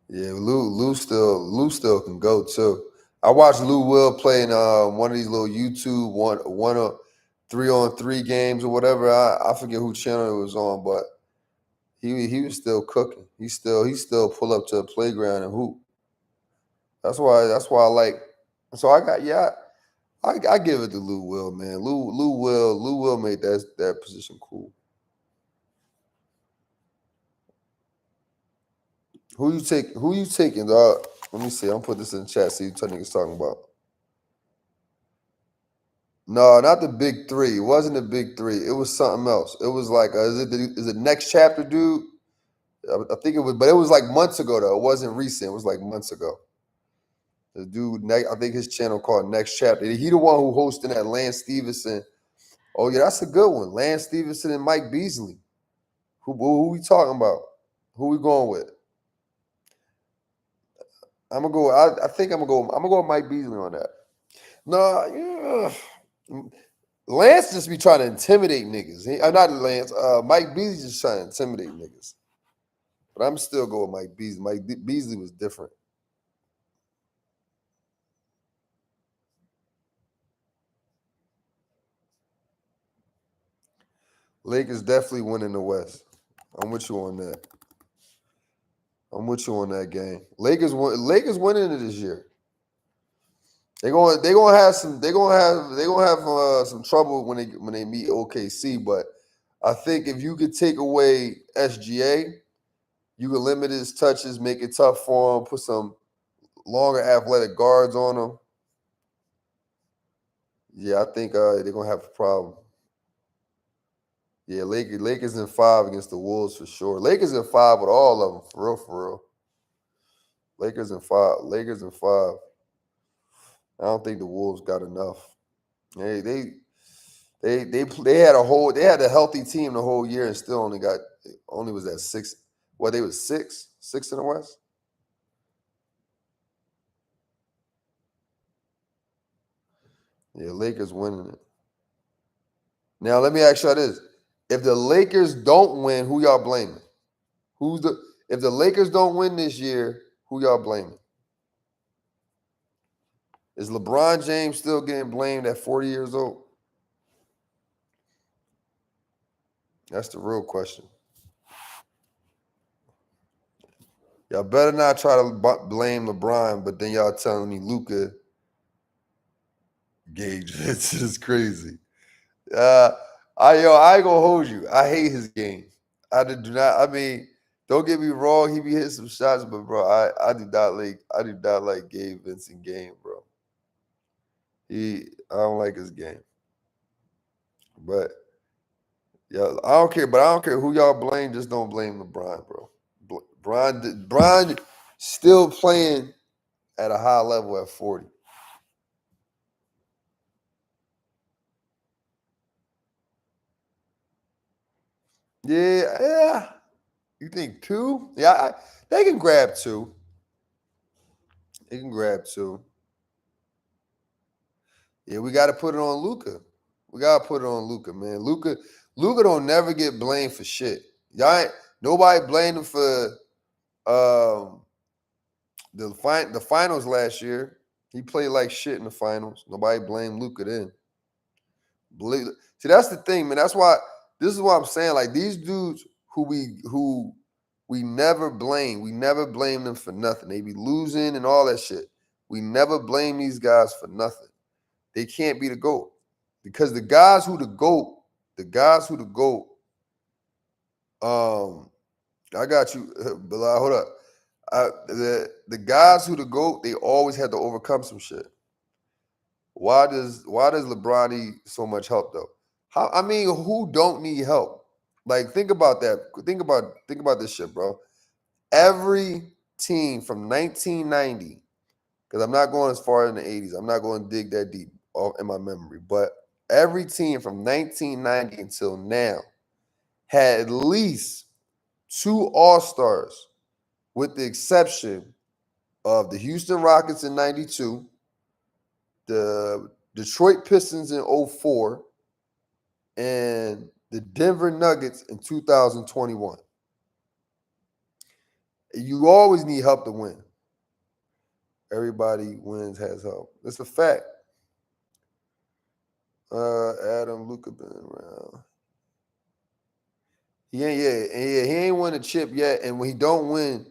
Yeah, Lou still can go too. I watched Lou Will play in one of these little YouTube one 3-on-3 games or whatever. I forget who channel it was on, but he was still cooking. He still pull up to the playground and hoop. That's why I like. So I got I give it to Lou Will, man. Lou Will made that position cool. Who you taking, dog? Let me see. I'm gonna put this in the chat. See what niggas talking about. No, not the big three. It wasn't the big three. It was something else. It was like, is it next chapter, dude? I think it was, but it was like months ago though. It wasn't recent. It was like months ago. The dude, I think his channel called Next Chapter. He the one who hosted that Lance Stevenson. Oh yeah, that's a good one. Lance Stevenson and Mike Beasley. Who we talking about? Who we going with? I'm gonna go. I think I'm gonna go with Mike Beasley on that. No, yeah. Lance just be trying to intimidate niggas. Not Lance. Mike Beasley just trying to intimidate niggas. But I'm still going with Mike Beasley. Beasley was different. Lakers definitely winning the West. I'm with you on that. I'm with you on that game. Lakers winning it this year. They're gonna have some trouble when they meet OKC. But I think if you could take away SGA, you could limit his touches, make it tough for him, put some longer athletic guards on him. Yeah, I think they're gonna have a problem. Yeah, Lakers in 5 against the Wolves for sure. Lakers in 5 with all of them, for real, for real. Lakers in 5. Lakers in 5. I don't think the Wolves got enough. They had a healthy team the whole year and still only was at 6. Well, they was 6 in the West. Yeah, Lakers winning it. Now let me ask y'all this: if the Lakers don't win, who y'all blaming? If the Lakers don't win this year, who y'all blaming? Is LeBron James still getting blamed at 40 years old? That's the real question. Y'all better not try to blame LeBron, but then y'all telling me Luka gauge. It's just crazy. I ain't gonna hold you. I hate his game. I do not. I mean, don't get me wrong. He be hitting some shots, but bro, I do not like Gabe Vincent game, bro. I don't like his game. But yeah, I don't care. But I don't care who y'all blame. Just don't blame LeBron, bro. Bron still playing at a high level at 40. Yeah. You think 2? Yeah, they can grab 2. They can grab 2. Yeah, we got to put it on Luka. We got to put it on Luka, man. Luka don't never get blamed for shit. Nobody blamed him for the finals last year. He played like shit in the finals. Nobody blamed Luka then. See, that's the thing, man. That's why this is what I'm saying. Like these dudes who we never blame. We never blame them for nothing. They be losing and all that shit. We never blame these guys for nothing. They can't be the GOAT. Because the guys who the GOAT, I got you, Bilal, hold up. The guys who the GOAT, they always had to overcome some shit. Why does LeBron need so much help though? Who don't need help? Like, think about that. Think about this shit, bro. Every team from 1990, because I'm not going as far in the 80s. I'm not going to dig that deep in my memory. But every team from 1990 until now had at least 2 All-Stars, with the exception of the Houston Rockets in 92, the Detroit Pistons in 04, and the Denver Nuggets in 2021. You always need help to win. Everybody wins has help. It's a fact. Adam Luka been around. He ain't won a chip yet. And when he don't win,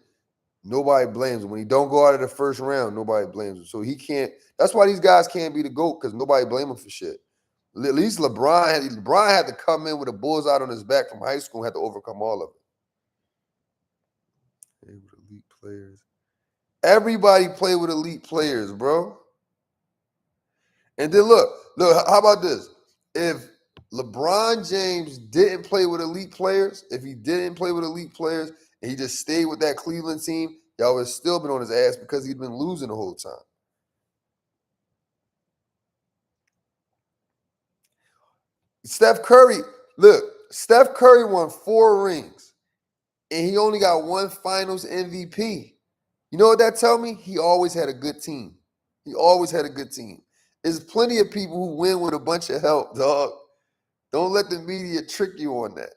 nobody blames him. When he don't go out of the first round, nobody blames him. So he can't. That's why these guys can't be the GOAT, because nobody blame him for shit. At least LeBron had to come in with a bull's out on his back from high school and had to overcome all of it. Play with elite players. Everybody play with elite players, bro. And then look, how about this? If LeBron James didn't play with elite players, and he just stayed with that Cleveland team, y'all would have still been on his ass because he'd been losing the whole time. Steph Curry won 4 rings, and he only got 1 Finals MVP. You know what that tell me? He always had a good team. There's plenty of people who win with a bunch of help, dog. Don't let the media trick you on that.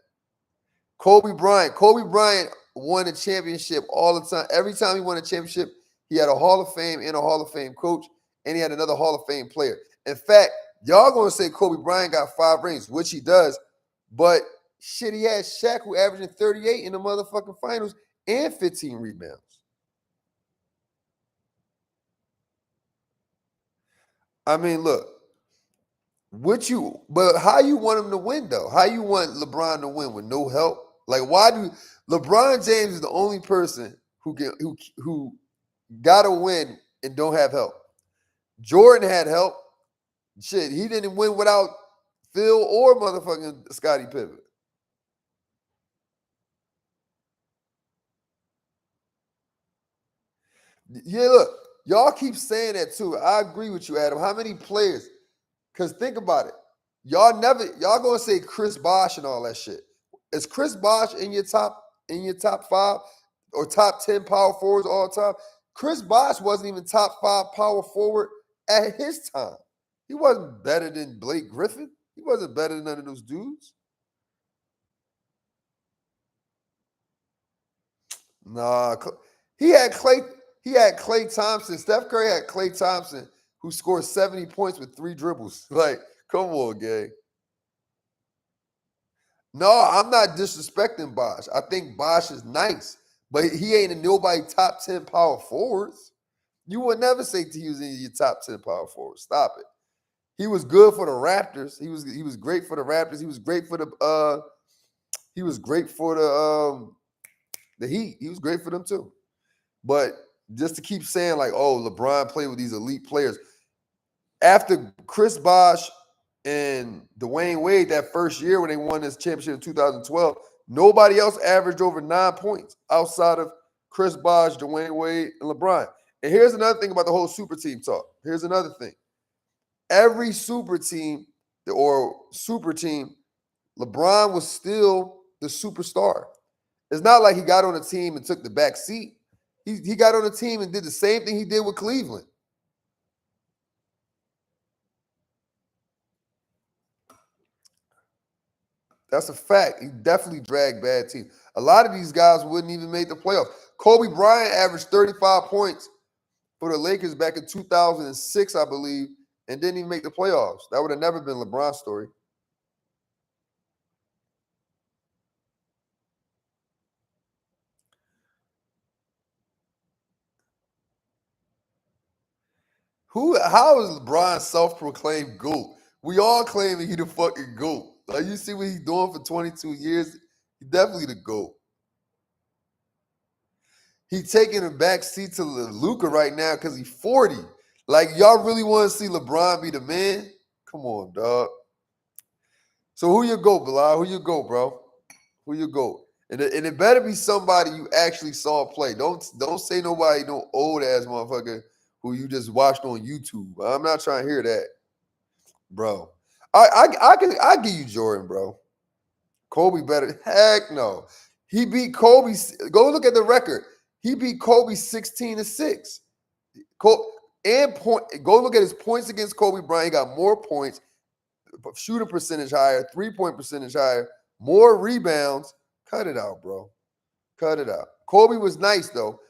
Kobe Bryant won a championship all the time. Every time he won a championship, he had a Hall of Fame and a Hall of Fame coach, and he had another Hall of Fame player. In fact, y'all going to say Kobe Bryant got 5 rings, which he does, but shit, he had Shaq, who averaging 38 in the motherfucking finals and 15 rebounds. I mean, look, but how you want him to win, though? How you want LeBron to win with no help? Like, why do LeBron James is the only person who gotta win and don't have help? Jordan had help. Shit, he didn't win without Phil or motherfucking Scottie Pippen. Yeah, look, y'all keep saying that too. I agree with you, Adam. How many players? Because think about it. Y'all gonna say Chris Bosh and all that shit. Is Chris Bosh in your top 5 or top 10 power forwards all time? Chris Bosh wasn't even top 5 power forward at his time. He wasn't better than Blake Griffin. He wasn't better than none of those dudes. Nah, he had Klay Thompson. Steph Curry had Klay Thompson, who scored 70 points with 3 dribbles. Like, come on, gang. No, I'm not disrespecting Bosh. I think Bosh is nice, but he ain't in nobody top 10 power forwards. You would never say he was in your top 10 power forwards. Stop it. He was good for the Raptors. He was great for the Raptors. He was great for the the Heat. He was great for them too. But just to keep saying like, oh, LeBron played with these elite players. After Chris Bosh and Dwayne Wade that first year when they won this championship in 2012, nobody else averaged over 9 points outside of Chris Bosh, Dwayne Wade, and LeBron. And here's another thing about the whole super team talk. Here's another thing. Every super team, LeBron was still the superstar. It's not like he got on a team and took the back seat. He got on a team and did the same thing he did with Cleveland. That's a fact. He definitely dragged bad teams. A lot of these guys wouldn't even make the playoffs. Kobe Bryant averaged 35 points for the Lakers back in 2006, I believe, and didn't even make the playoffs. That would have never been LeBron's story. How is LeBron self-proclaimed GOAT? We all claiming he the fucking GOAT. Like, you see what he's doing for 22 years? He definitely the GOAT. He taking a back seat to Luka right now because he's 40. Like, y'all really want to see LeBron be the man? Come on, dog. So who you go, Bilal? Who you go, bro? Who you go? And it better be somebody you actually saw play. Don't say nobody, no old ass motherfucker who you just watched on YouTube. I'm not trying to hear that, bro. I give you Jordan, bro. Kobe better. Heck no. He beat Kobe. Go look at the record. He beat Kobe 16-6. And point. Go look at his points against Kobe Bryant. He got more points, shooting percentage higher, 3-point percentage higher, more rebounds. Cut it out, bro. Cut it out. Kobe was nice though.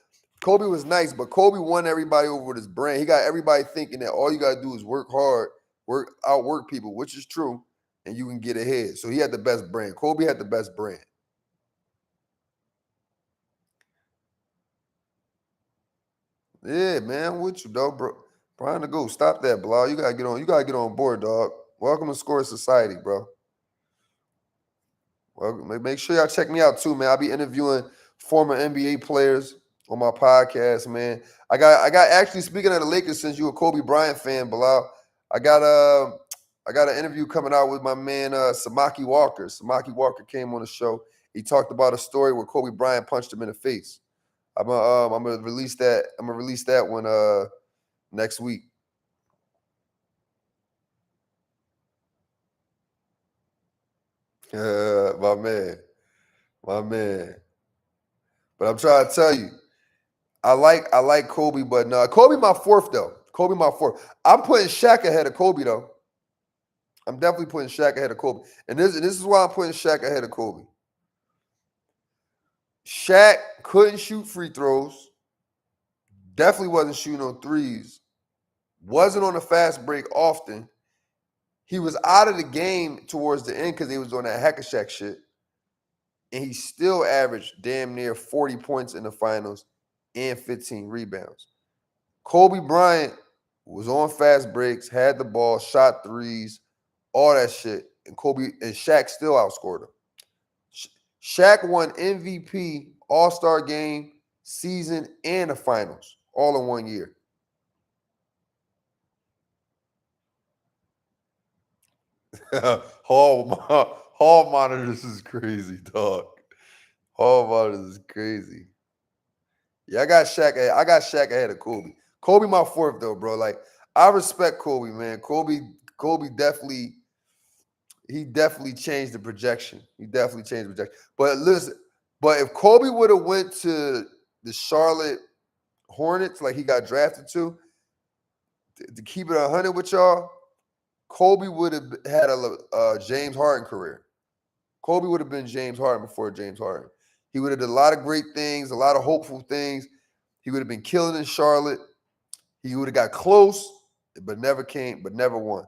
Kobe was nice, but Kobe won everybody over with his brain. He got everybody thinking that all you gotta do is work hard, outwork people, which is true, and you can get ahead. So he had the best brand. Kobe had the best brand. Yeah, man, with you, dog, bro. Brian to go. Stop that, blah. You gotta get on. You gotta get on board, dog. Welcome to Score Society, bro. Well, make sure y'all check me out too, man. I'll be interviewing former NBA players on my podcast, man. I got actually, speaking of the Lakers, since you a Kobe Bryant fan, Bilal, I got an interview coming out with my man Samaki Walker. Samaki Walker came on the show. He talked about a story where Kobe Bryant punched him in the face. I'm gonna release that. I'm gonna release that one next week. My man. But I'm trying to tell you, I like Kobe, but no, Kobe my fourth though. Kobe my fourth. I'm putting Shaq ahead of Kobe though. I'm definitely putting Shaq ahead of Kobe, and this is why I'm putting Shaq ahead of Kobe. Shaq couldn't shoot free throws. Definitely wasn't shooting on threes. Wasn't on a fast break often. He was out of the game towards the end because he was on that Hack-a-Shaq shit. And he still averaged damn near 40 points in the finals and 15 rebounds. Kobe Bryant was on fast breaks, had the ball, shot threes, all that shit. And Shaq still outscored him. Shaq won MVP, All-Star game, season, and the finals all in 1 year. Hall monitors is crazy, dog. Hall monitors is crazy. Yeah, I got Shaq ahead of Kobe. Kobe my fourth though, bro. Like, I respect Kobe, man. Kobe definitely changed the projection. But listen, if Kobe would have went to the Charlotte Hornets like he got drafted to keep it 100 with y'all, Kobe would have had a James Harden career. Kobe would have been James Harden before James Harden. He would have done a lot of great things, a lot of hopeful things. He would have been killing in Charlotte. He would have got close, but never won.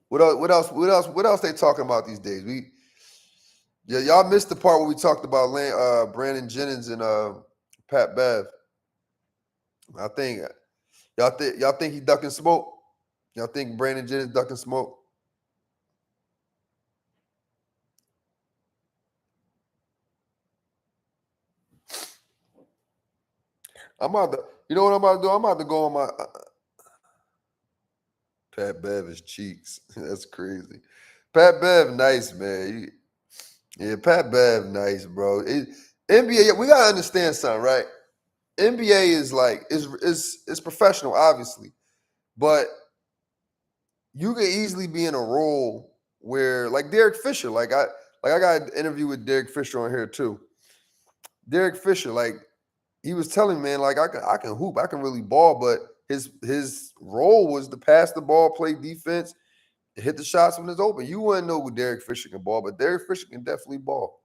What else they talking about these days? Y'all missed the part where we talked about Brandon Jennings and Pat Bev. I think y'all think he ducking smoke? Y'all think Brandon Jennings ducking smoke? I'm about to. You know what I'm about to do? I'm about to go on my Pat Bev is cheeks. That's crazy. Pat Bev nice, man. Yeah, Pat Bev nice, bro. NBA, we gotta understand something, right? NBA is like is professional, obviously, but you could easily be in a role where, like Derek Fisher, I got an interview with Derek Fisher on here too. Derek Fisher, like, he was telling me, man, like, I can hoop, I can really ball, but his role was to pass the ball, play defense, and hit the shots when it's open. You wouldn't know who Derek Fisher can ball, but Derek Fisher can definitely ball.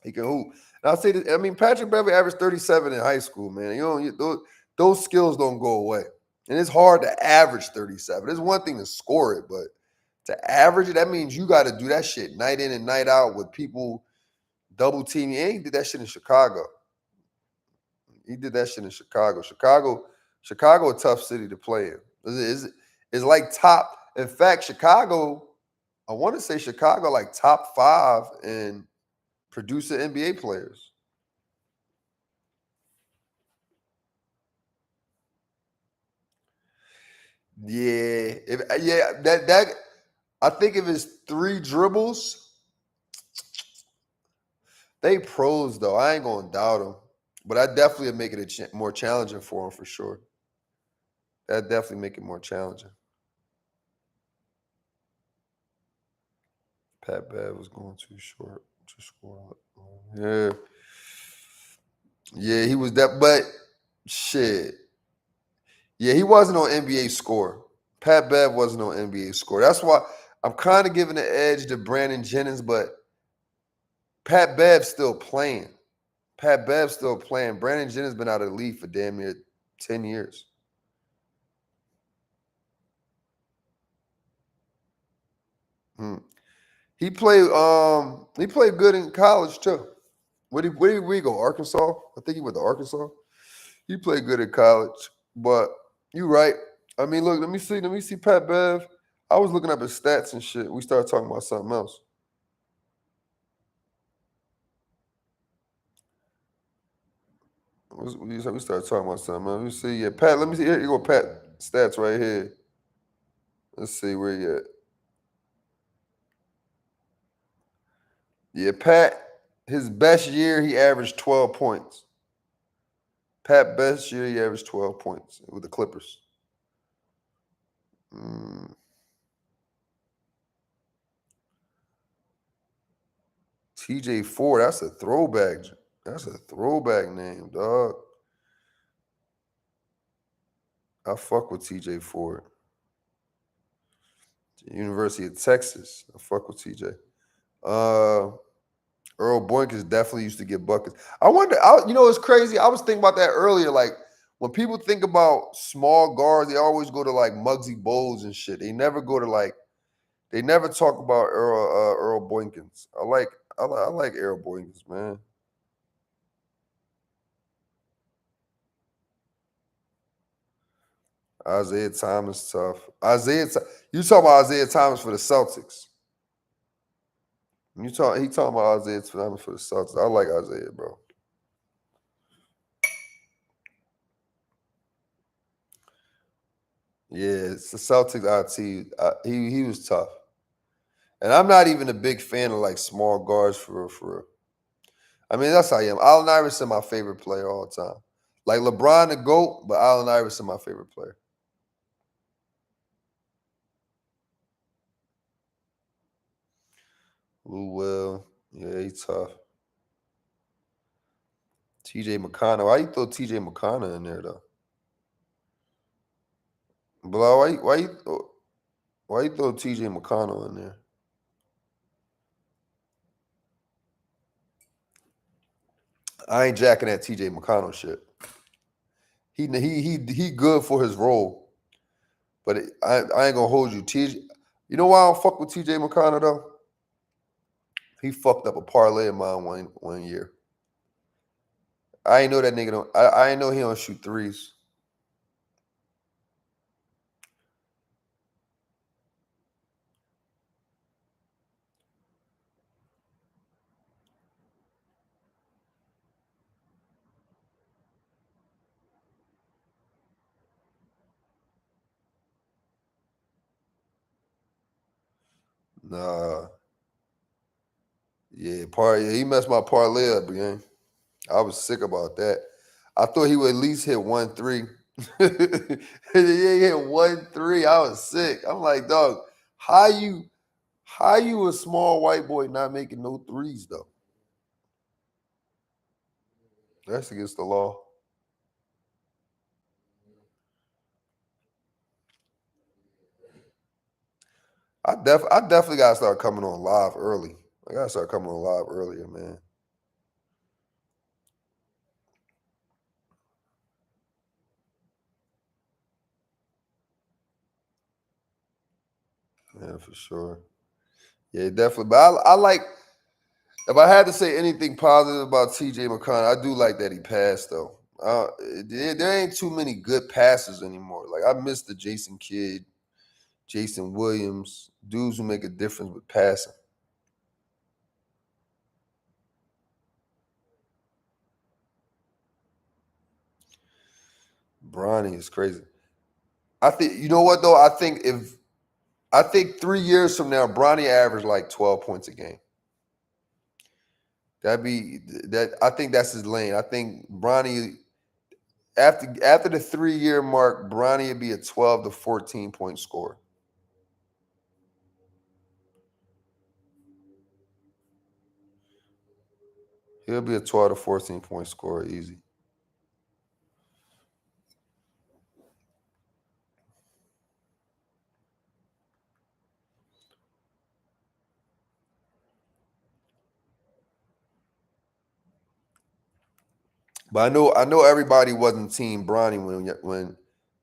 He can hoop. And I'll say this, I mean, Patrick Beverley averaged 37 in high school, man. Those skills don't go away. And it's hard to average 37. It's one thing to score it, but to average it, that means you got to do that shit night in and night out with people double teaming. And he did that shit in Chicago. Chicago, a tough city to play in. It's like top. In fact, Chicago, I want to say Chicago like top 5 in producer NBA players. That I think if it's 3 dribbles, they pros though. I ain't gonna doubt them, but I definitely would make it more challenging for them for sure. That definitely make it more challenging. Pat Bev was going too short to score. Yeah, yeah, he was that, but shit. Yeah, he wasn't on NBA score. Pat Bev wasn't on NBA score. That's why I'm kind of giving the edge to Brandon Jennings, but Pat Bev's still playing. Pat Bev's still playing. Brandon Jennings been out of the league for damn near 10 years. Hmm. He played good in college too. Where did we go? Arkansas? I think he went to Arkansas. He played good in college. But you right. I mean, look, let me see Pat Bev. I was looking up his stats and shit. We started talking about something else. We started talking about something. Let me see. Yeah, Pat. Let me see. Here you go, Pat. Stats right here. Let's see where you at. Yeah, Pat. His best year, he averaged 12 points. Pat best year, he averaged 12 points with the Clippers. TJ Ford. That's a throwback. That's a throwback name, dog. I fuck with TJ Ford. University of Texas. I fuck with TJ. Earl Boykins definitely used to get buckets. I wonder, it's crazy. I was thinking about that earlier. Like, when people think about small guards, they always go to like Muggsy Bowles and shit. They never go to like, they never talk about Earl Boykins. I like Earl Boykins, man. Isaiah Thomas tough. You talking about Isaiah Thomas for the Celtics? He talking about Isaiah Thomas for the Celtics. I like Isaiah, bro. Yeah, it's the Celtics. He was tough, and I'm not even a big fan of like small guards for real, for real. I mean, that's how I am. Allen Iverson, my favorite player all the time. Like LeBron the GOAT, but Allen Iverson, my favorite player. Lou Will, yeah, he's tough. TJ McConnell. Why you throw TJ McConnell in there though? Bro, why you throw TJ McConnell in there? I ain't jacking that TJ McConnell shit. He good for his role, but I ain't gonna hold you. TJ, you know why I don't fuck with TJ McConnell though? He fucked up a parlay of mine one year. I ain't know that nigga don't. I ain't know he don't shoot threes. Nah, yeah, he messed my parlay up, gang. I was sick about that. I thought he would at least hit 1 3. He ain't hit 1 3. I was sick. I'm like, dog, how you a small white boy not making no threes though? That's against the law. I definitely gotta start coming on live early. I gotta start coming on live earlier, man. Yeah, for sure. Yeah, definitely. But I like, if I had to say anything positive about TJ McConnell, I do like that he passed though. There ain't too many good passes anymore. Like I miss the Jason Kidd, Jason Williams, dudes who make a difference with passing. Bronny is crazy. I think you know what though. I think 3 years from now, Bronny averaged like 12 points a game. That'd be that. I think that's his lane. I think Bronny after the 3-year mark, Bronny would be a 12 to 14 point scorer. He'll be a 12 to 14 point scorer easy. But I know everybody wasn't Team Bronny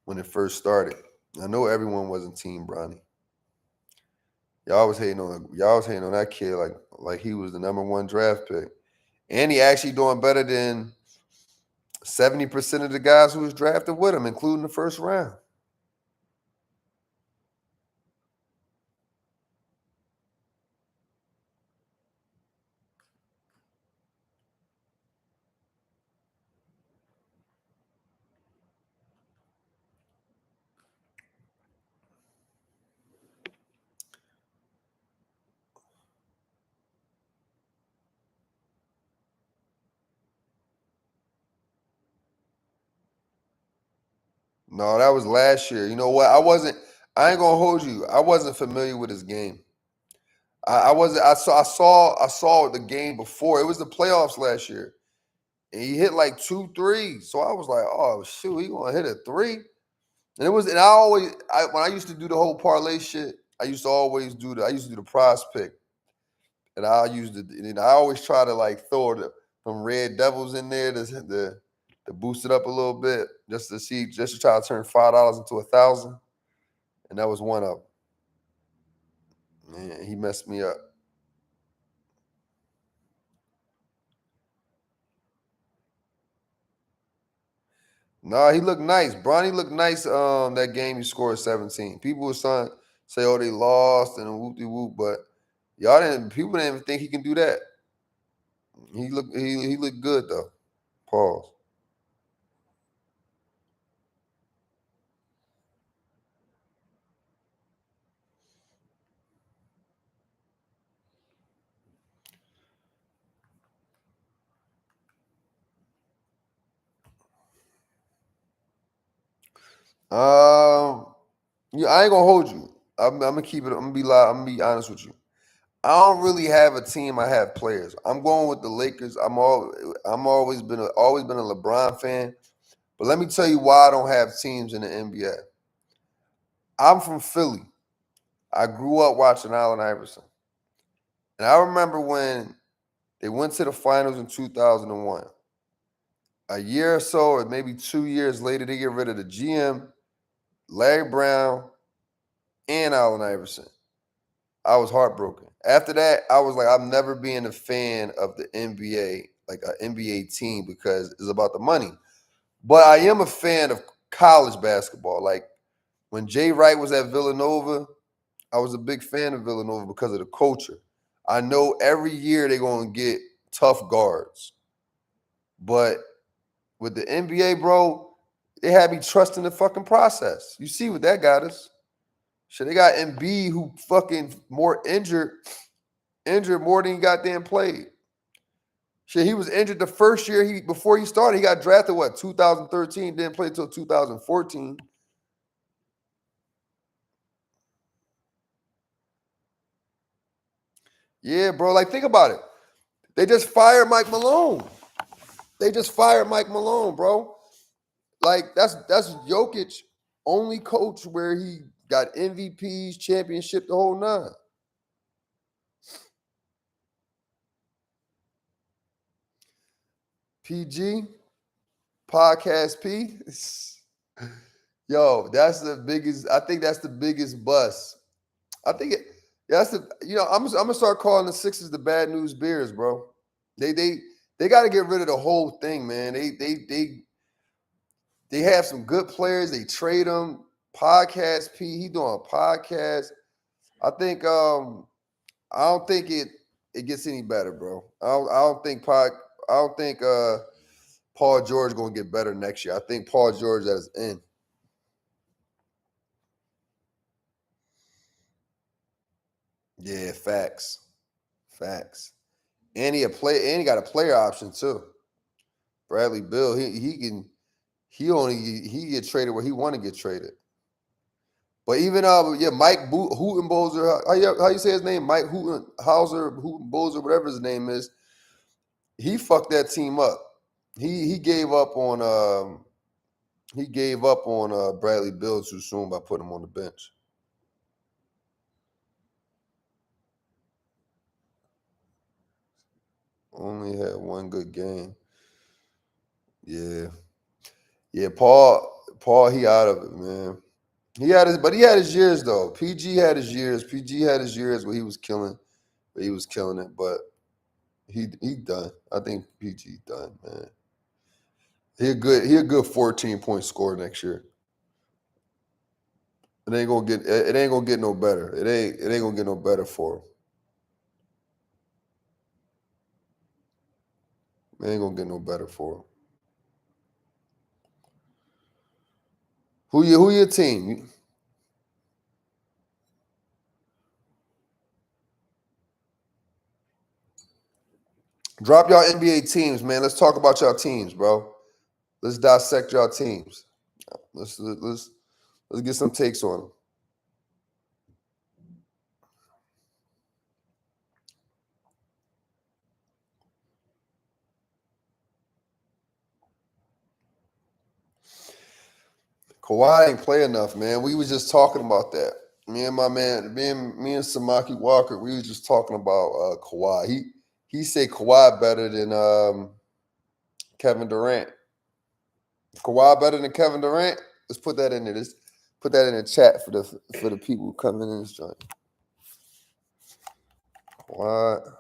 when it first started. I know everyone wasn't Team Bronny. Y'all was hating on that kid like he was the #1 draft pick. And he actually doing better than 70% of the guys who was drafted with him, including the first round. No, that was last year. You know what? I ain't gonna hold you. I wasn't familiar with his game. I wasn't. I saw the game before. It was the playoffs last year, and he hit like 2 threes. So I was like, oh shoot, he gonna hit a 3. And when I used to do the whole parlay shit, I used to do the prize pick, and I always try to like throw some red devils in there to boost it up a little bit, just to try to turn $5 into 1,000, and that was one of them. Man, he messed me up. Nah, he looked nice. Bronny looked nice. That game he scored 17. People were saying, oh, they lost and whoop de whoop, but people didn't even think he can do that. He looked good though. Pause. Yeah, I ain't gonna hold you. I'm gonna keep it. I'm gonna be live. I'm gonna be honest with you. I don't really have a team. I have players. I'm going with the Lakers. I'm always been a LeBron fan. But let me tell you why I don't have teams in the NBA. I'm from Philly. I grew up watching Allen Iverson, and I remember when they went to the finals in 2001. A year or so, or maybe 2 years later, they get rid of the GM, Larry Brown, and Allen Iverson. I was heartbroken. After that, I was like, I'm never being a fan of the NBA, like an NBA team, because it's about the money. But I am a fan of college basketball. Like when Jay Wright was at Villanova, I was a big fan of Villanova because of the culture. I know every year they're going to get tough guards. But with the NBA, bro, they had me trusting the fucking process. You see what that got us. Shit, they got Embiid who fucking more injured more than he goddamn played. Shit, he was injured the first year before he started. He got drafted, 2013, didn't play until 2014. Yeah, bro, like think about it. They just fired Mike Malone. Bro. Like that's Jokic only coach where he got MVPs, championship, the whole nine. PG, podcast P. Yo, that's the biggest. I think that's the biggest bust. I think that's the. I'm gonna start calling the Sixers the bad news bears, bro. They got to get rid of the whole thing, man. They have some good players. They trade them. Podcast P. He doing a podcast. I think I don't think it gets any better, bro. I don't think Paul George gonna get better next year. I think Paul George at his end. Yeah, facts. And he got a player option too. Bradley Beal, he get traded where he want to get traded. But even Mike Hootenbozer, how you say his name? Mike Hootenbozer, whatever his name is. He fucked that team up. He gave up on Bradley Beal too soon by putting him on the bench. Only had one good game. Yeah. Yeah, Paul, he out of it, man. He had his years though. PG had his years. Where he was killing it, but he done. I think PG done, man. He a good 14-point scorer next year. It ain't gonna get no better. It ain't gonna get no better for him. It ain't gonna get no better for him. Who your team? Drop y'all NBA teams, man. Let's talk about y'all teams, bro. Let's dissect y'all teams. Let's get some takes on them. Kawhi ain't play enough, man. We was just talking about that. Me and Samaki Walker, we was just talking about Kawhi. He said Kawhi better than Kevin Durant. Kawhi better than Kevin Durant? Let's put that in there. Let's put that in the chat for the people coming in this joint. Kawhi.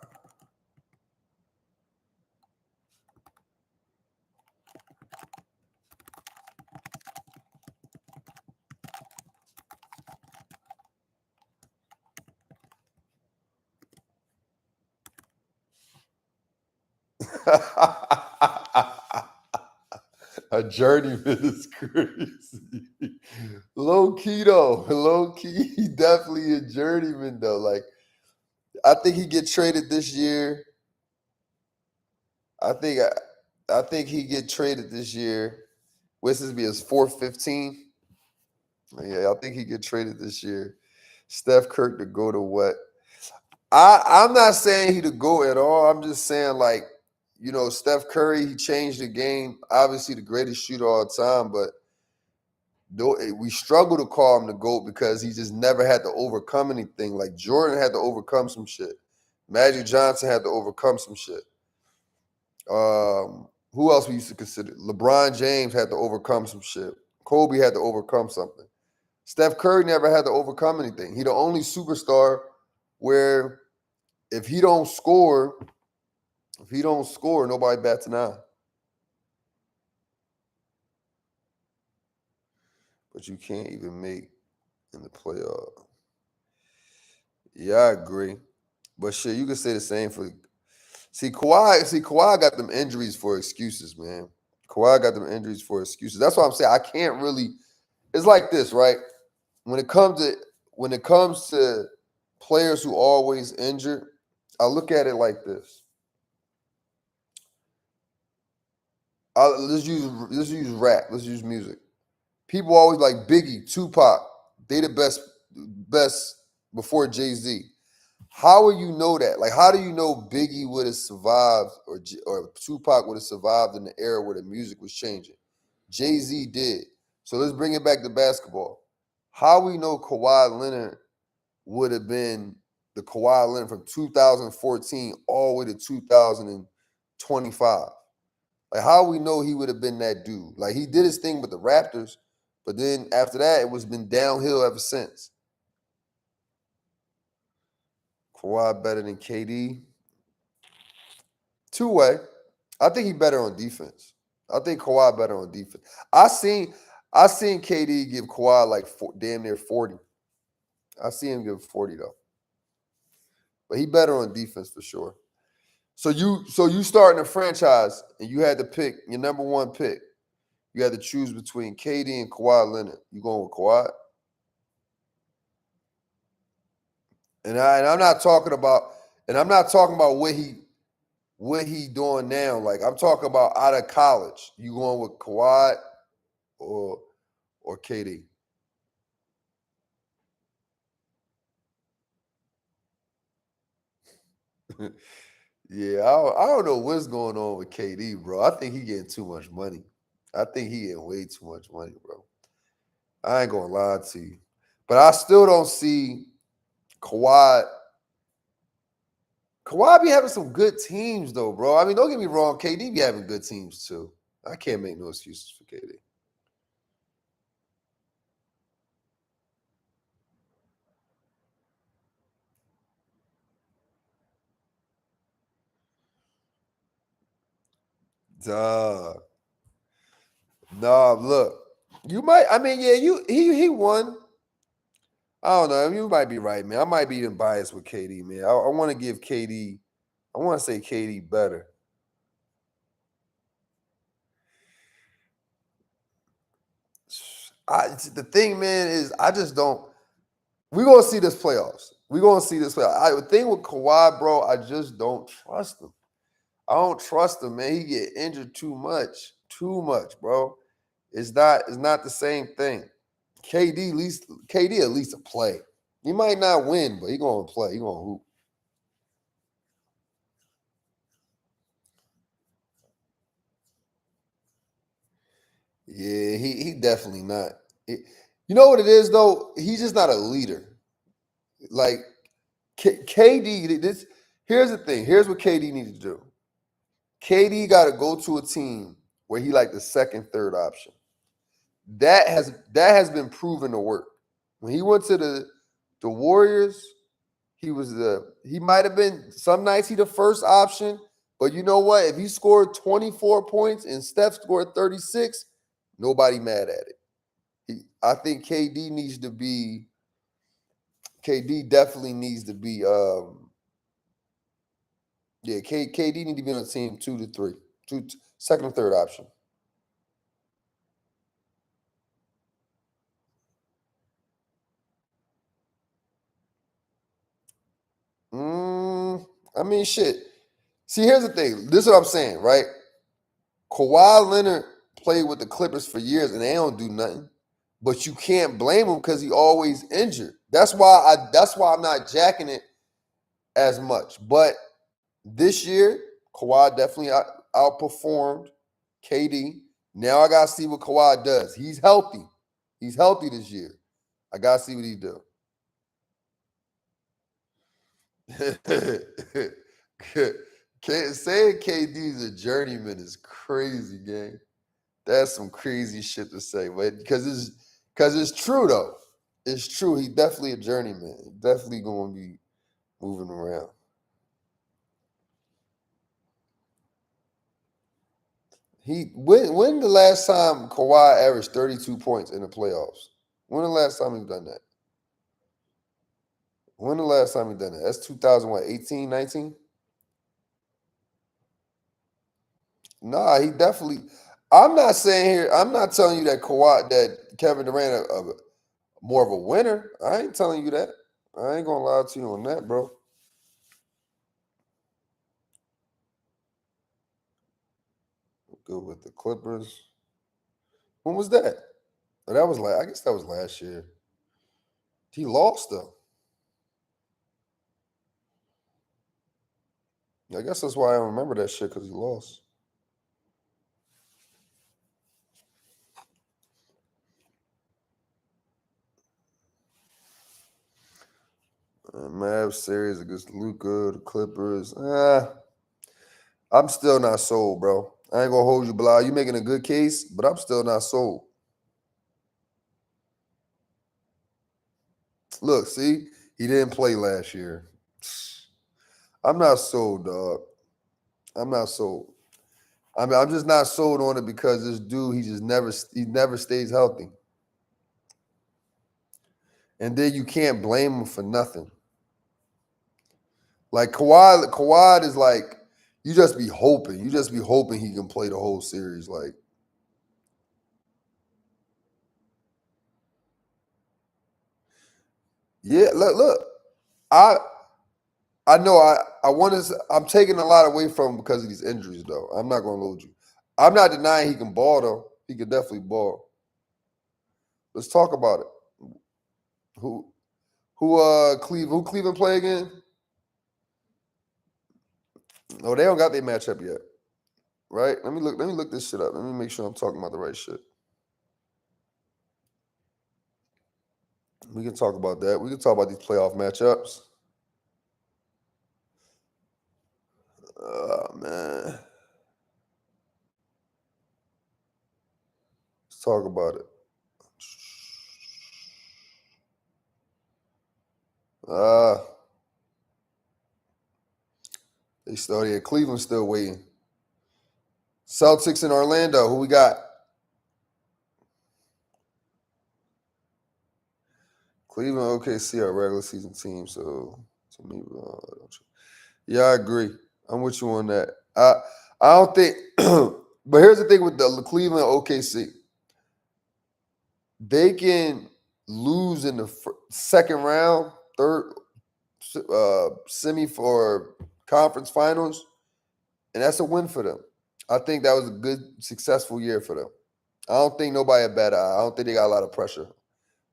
A journeyman is crazy. Low key though. Low key, he definitely a journeyman though. Like, I think he get traded this year. I think he get traded this year. What's this be his 4-15? Yeah, I think he get traded this year. Steph Curry to go to what? I'm not saying he to go at all. I'm just saying, like, Steph Curry, he changed the game. Obviously, the greatest shooter all the time, but we struggle to call him the GOAT because he just never had to overcome anything. Like, Jordan had to overcome some shit. Magic Johnson had to overcome some shit. Who else we used to consider? LeBron James had to overcome some shit. Kobe had to overcome something. Steph Curry never had to overcome anything. He the only superstar where if he don't score, nobody bats an eye. But you can't even make in the playoff. Yeah, I agree. But shit, you can say the same for Kawhi got them injuries for excuses, man. Kawhi got them injuries for excuses. That's why I'm saying I can't really. It's like this, right? When it comes to players who always injured, I look at it like this. Let's use rap. Let's use music. People always like Biggie, Tupac. They the best before Jay-Z. How will you know that? Like, how do you know Biggie would have survived or Tupac would have survived in the era where the music was changing? Jay-Z did. So let's bring it back to basketball. How we know Kawhi Leonard would have been the Kawhi Leonard from 2014 all the way to 2025? Like, how we know he would have been that dude? Like, he did his thing with the Raptors, but then after that, it was been downhill ever since. Kawhi better than KD? Two-way. I think he better on defense. I think Kawhi better on defense. I seen KD give Kawhi like damn near 40. I see him give 40 though. But he better on defense for sure. So you starting a franchise and you had to pick your number one pick. You had to choose between KD and Kawhi Leonard. You going with Kawhi? And I'm not talking about what he doing now. Like I'm talking about out of college. You going with Kawhi or KD? Yeah, I don't know what's going on with KD, bro. I think he getting too much money. I think he getting way too much money, bro. I ain't gonna lie to you. But I still don't see Kawhi. Kawhi be having some good teams though, bro. I mean, don't get me wrong, KD be having good teams too. I can't make no excuses for KD. Duh. Nah, look. You might, I mean, yeah, he won. I don't know. You might be right, man. I might be even biased with KD, man. I want to give KD, I want to say KD better. The thing, man, is I just don't. We're gonna see this playoffs. We're gonna see this playoffs. The thing with Kawhi, bro, I just don't trust him. I don't trust him, man. He get injured too much, bro. It's not the same thing. KD at least a play. He might not win, but he gonna play. He gonna hoop. Yeah, he definitely not. You know what it is though? He's just not a leader. Like KD, here's the thing. Here's what KD needs to do. KD got to go to a team where he like the second, third option. That has been proven to work. When he went to the Warriors, he might have been some nights he the first option, but you know what? If he scored 24 points and Steph scored 36, nobody mad at it. I think KD definitely needs to be KD need to be on the team 2 to 3. Second or third option. I mean, shit. See, here's the thing. This is what I'm saying, right? Kawhi Leonard played with the Clippers for years and they don't do nothing. But you can't blame him because he always injured. That's why I'm not jacking it as much. But this year, Kawhi definitely outperformed KD. Now I gotta see what Kawhi does. He's healthy. He's healthy this year. I gotta see what he do. Saying KD's a journeyman is crazy, gang. That's some crazy shit to say, but because it's true though. It's true. He definitely a journeyman. He definitely gonna be moving around. When the last time Kawhi averaged 32 points in the playoffs? When the last time he done that? When the last time he done that? That's 2018, 19? Nah, he definitely. I'm not saying here. I'm not telling you that Kevin Durant more of a winner. I ain't telling you that. I ain't gonna lie to you on that, bro. Good with the Clippers. When was that? Oh, that was I guess that was last year. He lost though. I guess that's why I remember that shit because he lost. Mavs series against Luka, the Clippers. I'm still not sold, bro. I ain't gonna hold you, Bilal. You making a good case, but I'm still not sold. Look, see, he didn't play last year. I'm not sold, dog. I'm not sold. I mean, I'm just not sold on it because this dude, he never stays healthy. And then you can't blame him for nothing. Like Kawhi is like, you just be hoping. You just be hoping he can play the whole series. Like, yeah, look. I know I want to. I'm taking a lot away from him because of these injuries, though. I'm not going to hold you. I'm not denying he can ball, though. He can definitely ball. Let's talk about it. Who Cleveland play again? No, they don't got their matchup yet. Right? Let me look this shit up. Let me make sure I'm talking about the right shit. We can talk about that. We can talk about these playoff matchups. Oh man. Let's talk about it. They still here. Cleveland's still waiting. Celtics in Orlando. Who we got? Cleveland, OKC are a regular season team, so to me, yeah, I agree. I'm with you on that. I don't think, but here's the thing with the Cleveland OKC. They can lose in the second round, third semi for conference finals, and that's a win for them. I think that was a good, successful year for them. I don't think nobody had bad eye. I don't think they got a lot of pressure.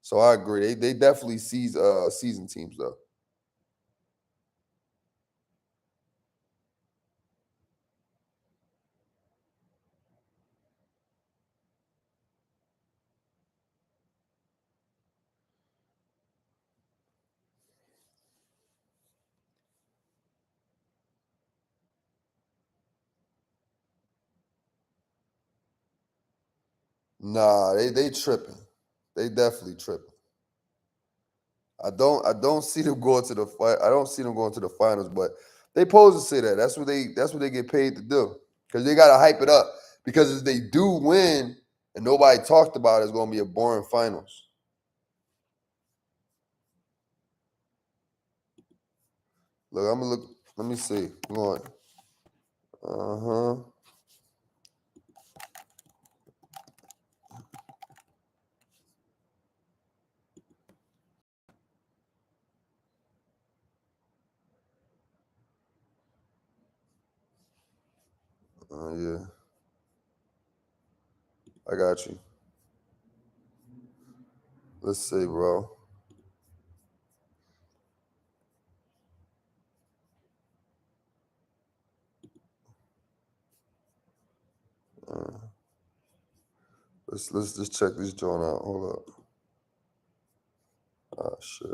So I agree. They definitely season teams though. Nah, they tripping. They definitely tripping. I don't see them going to the fight. I don't see them going to the finals, but they supposed to say that. That's what they get paid to do. Because they gotta hype it up. Because if they do win and nobody talked about it, it's gonna be a boring finals. Look, I'm gonna look. Let me see. Go on. Uh-huh. Yeah. I got you. Let's see, bro. Let's just check this joint out. Hold up. Ah, shit.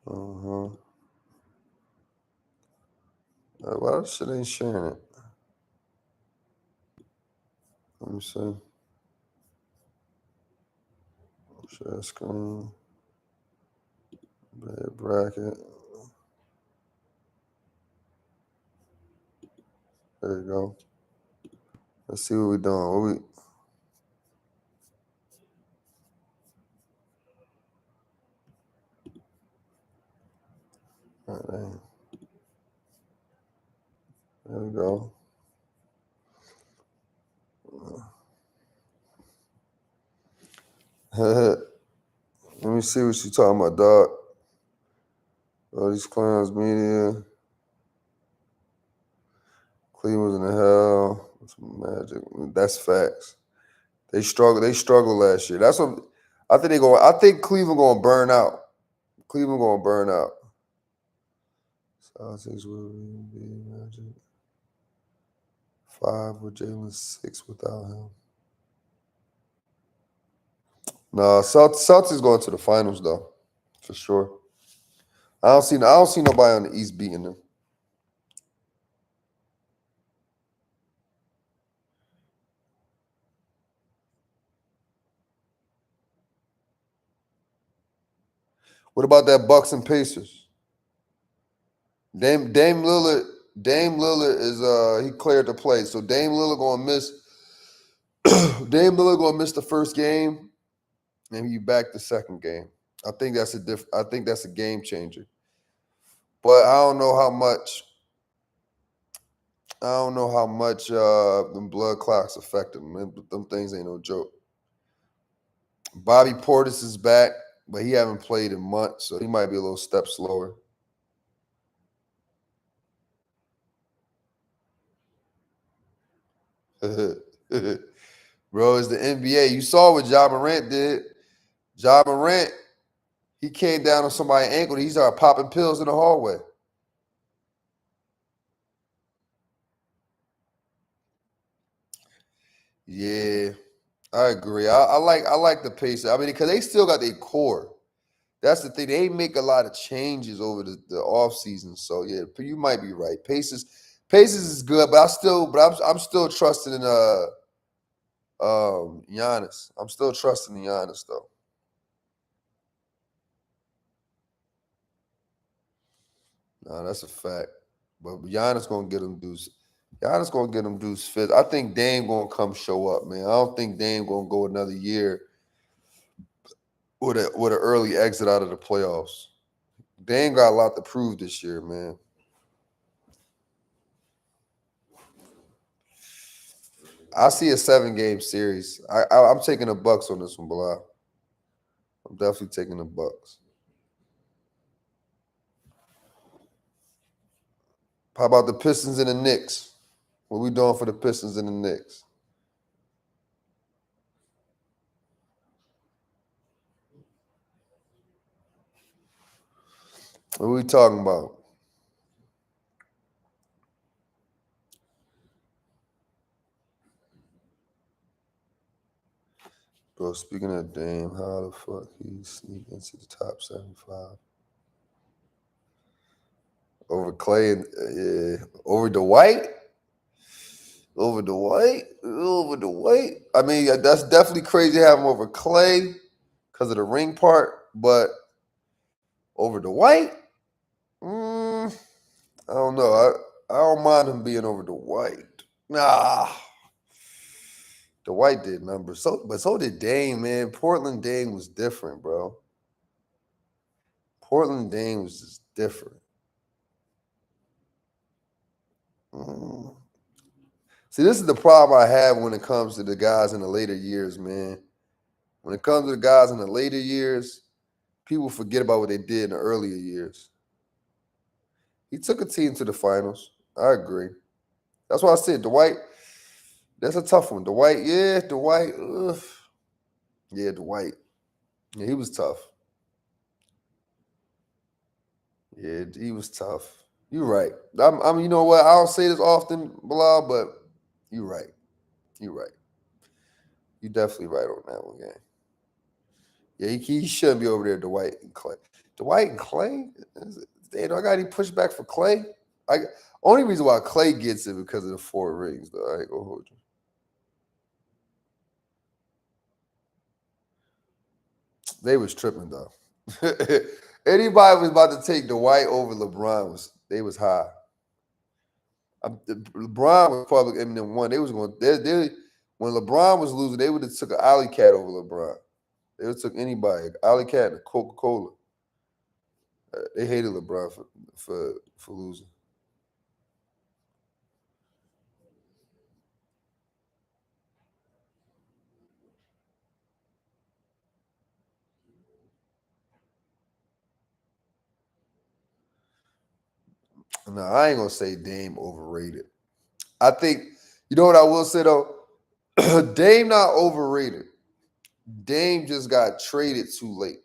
Uh-huh. Why this shit ain't sharing it? Let me see. Share screen. Bad bracket. There you go. Let's see what we doing. All right, there we go. Let me see what you talking about, dog. All these clowns, media. Cleveland's in the hell. That's magic. That's facts. They struggled last year. That's what I think I think Cleveland gonna burn out. Cleveland gonna burn out. Celtics will be Magic. 5 with Jalen, 6 without him. No, Celtics going to the finals though, for sure. I don't see nobody on the East beating them. What about that Bucks and Pacers? Dame Lillard is he cleared to play. So Dame Lillard gonna miss Dame Lillard gonna miss the first game and he back the second game. I think that's a game changer. But I don't know how much I don't know how much them blood clots affect him. Them things ain't no joke. Bobby Portis is back, but he haven't played in months, so he might be a little step slower. Bro, it's the NBA. You saw what Ja Morant did. Ja Morant, he came down on somebody's ankle. He started popping pills in the hallway. Yeah, I agree. I like the Pacers. I mean, because they still got their core. That's the thing. They make a lot of changes over the offseason. So yeah, you might be right. Pacers is good, but I'm still trusting in Giannis. I'm still trusting in Giannis though. Nah, that's a fact. But Giannis gonna get him dudes. Giannis gonna get him dudes fit. I think Dame gonna come show up, man. I don't think Dame gonna go another year with an early exit out of the playoffs. Dame got a lot to prove this year, man. I see a 7-game series. I'm taking the Bucks on this one, Bilal. I'm definitely taking the Bucks. How about the Pistons and the Knicks? What we doing for the Pistons and the Knicks? What we talking about? Bro, speaking of Dame, how the fuck he sneak into the top 75? Over Clay and over Dwight? Over Dwight? Over Dwight? I mean, that's definitely crazy to have him over Clay because of the ring part, but over Dwight? I don't know. I don't mind him being over Dwight. Nah. Dwight did numbers. But so did Dame, man. Portland Dame was different, bro. Portland Dame was just different. See, this is the problem I have when it comes to the guys in the later years, man. When it comes to the guys in the later years, people forget about what they did in the earlier years. He took a team to the finals. I agree. That's why I said Dwight. That's a tough one. Dwight, yeah, Dwight. Ugh. Yeah, Dwight. Yeah, he was tough. Yeah, he was tough. You're right. I'm you know what? I don't say this often, Bilal, but you're right. You're right. You're definitely right on that one, gang. Yeah, he shouldn't be over there, Dwight and Clay. Dwight and Clay? Damn, do I got any pushback for Clay? Only reason why Clay gets it because of the 4 rings, though. I ain't gonna hold you. They was tripping though. Anybody was about to take Dwight over LeBron they was high. LeBron was probably Eminem one. They was going. When LeBron was losing, they would have took an alley cat over LeBron. They would have took anybody, alley cat and Coca Cola. They hated LeBron for losing. No, I ain't gonna say Dame overrated. I think you know what I will say though. Dame not overrated. Dame just got traded too late.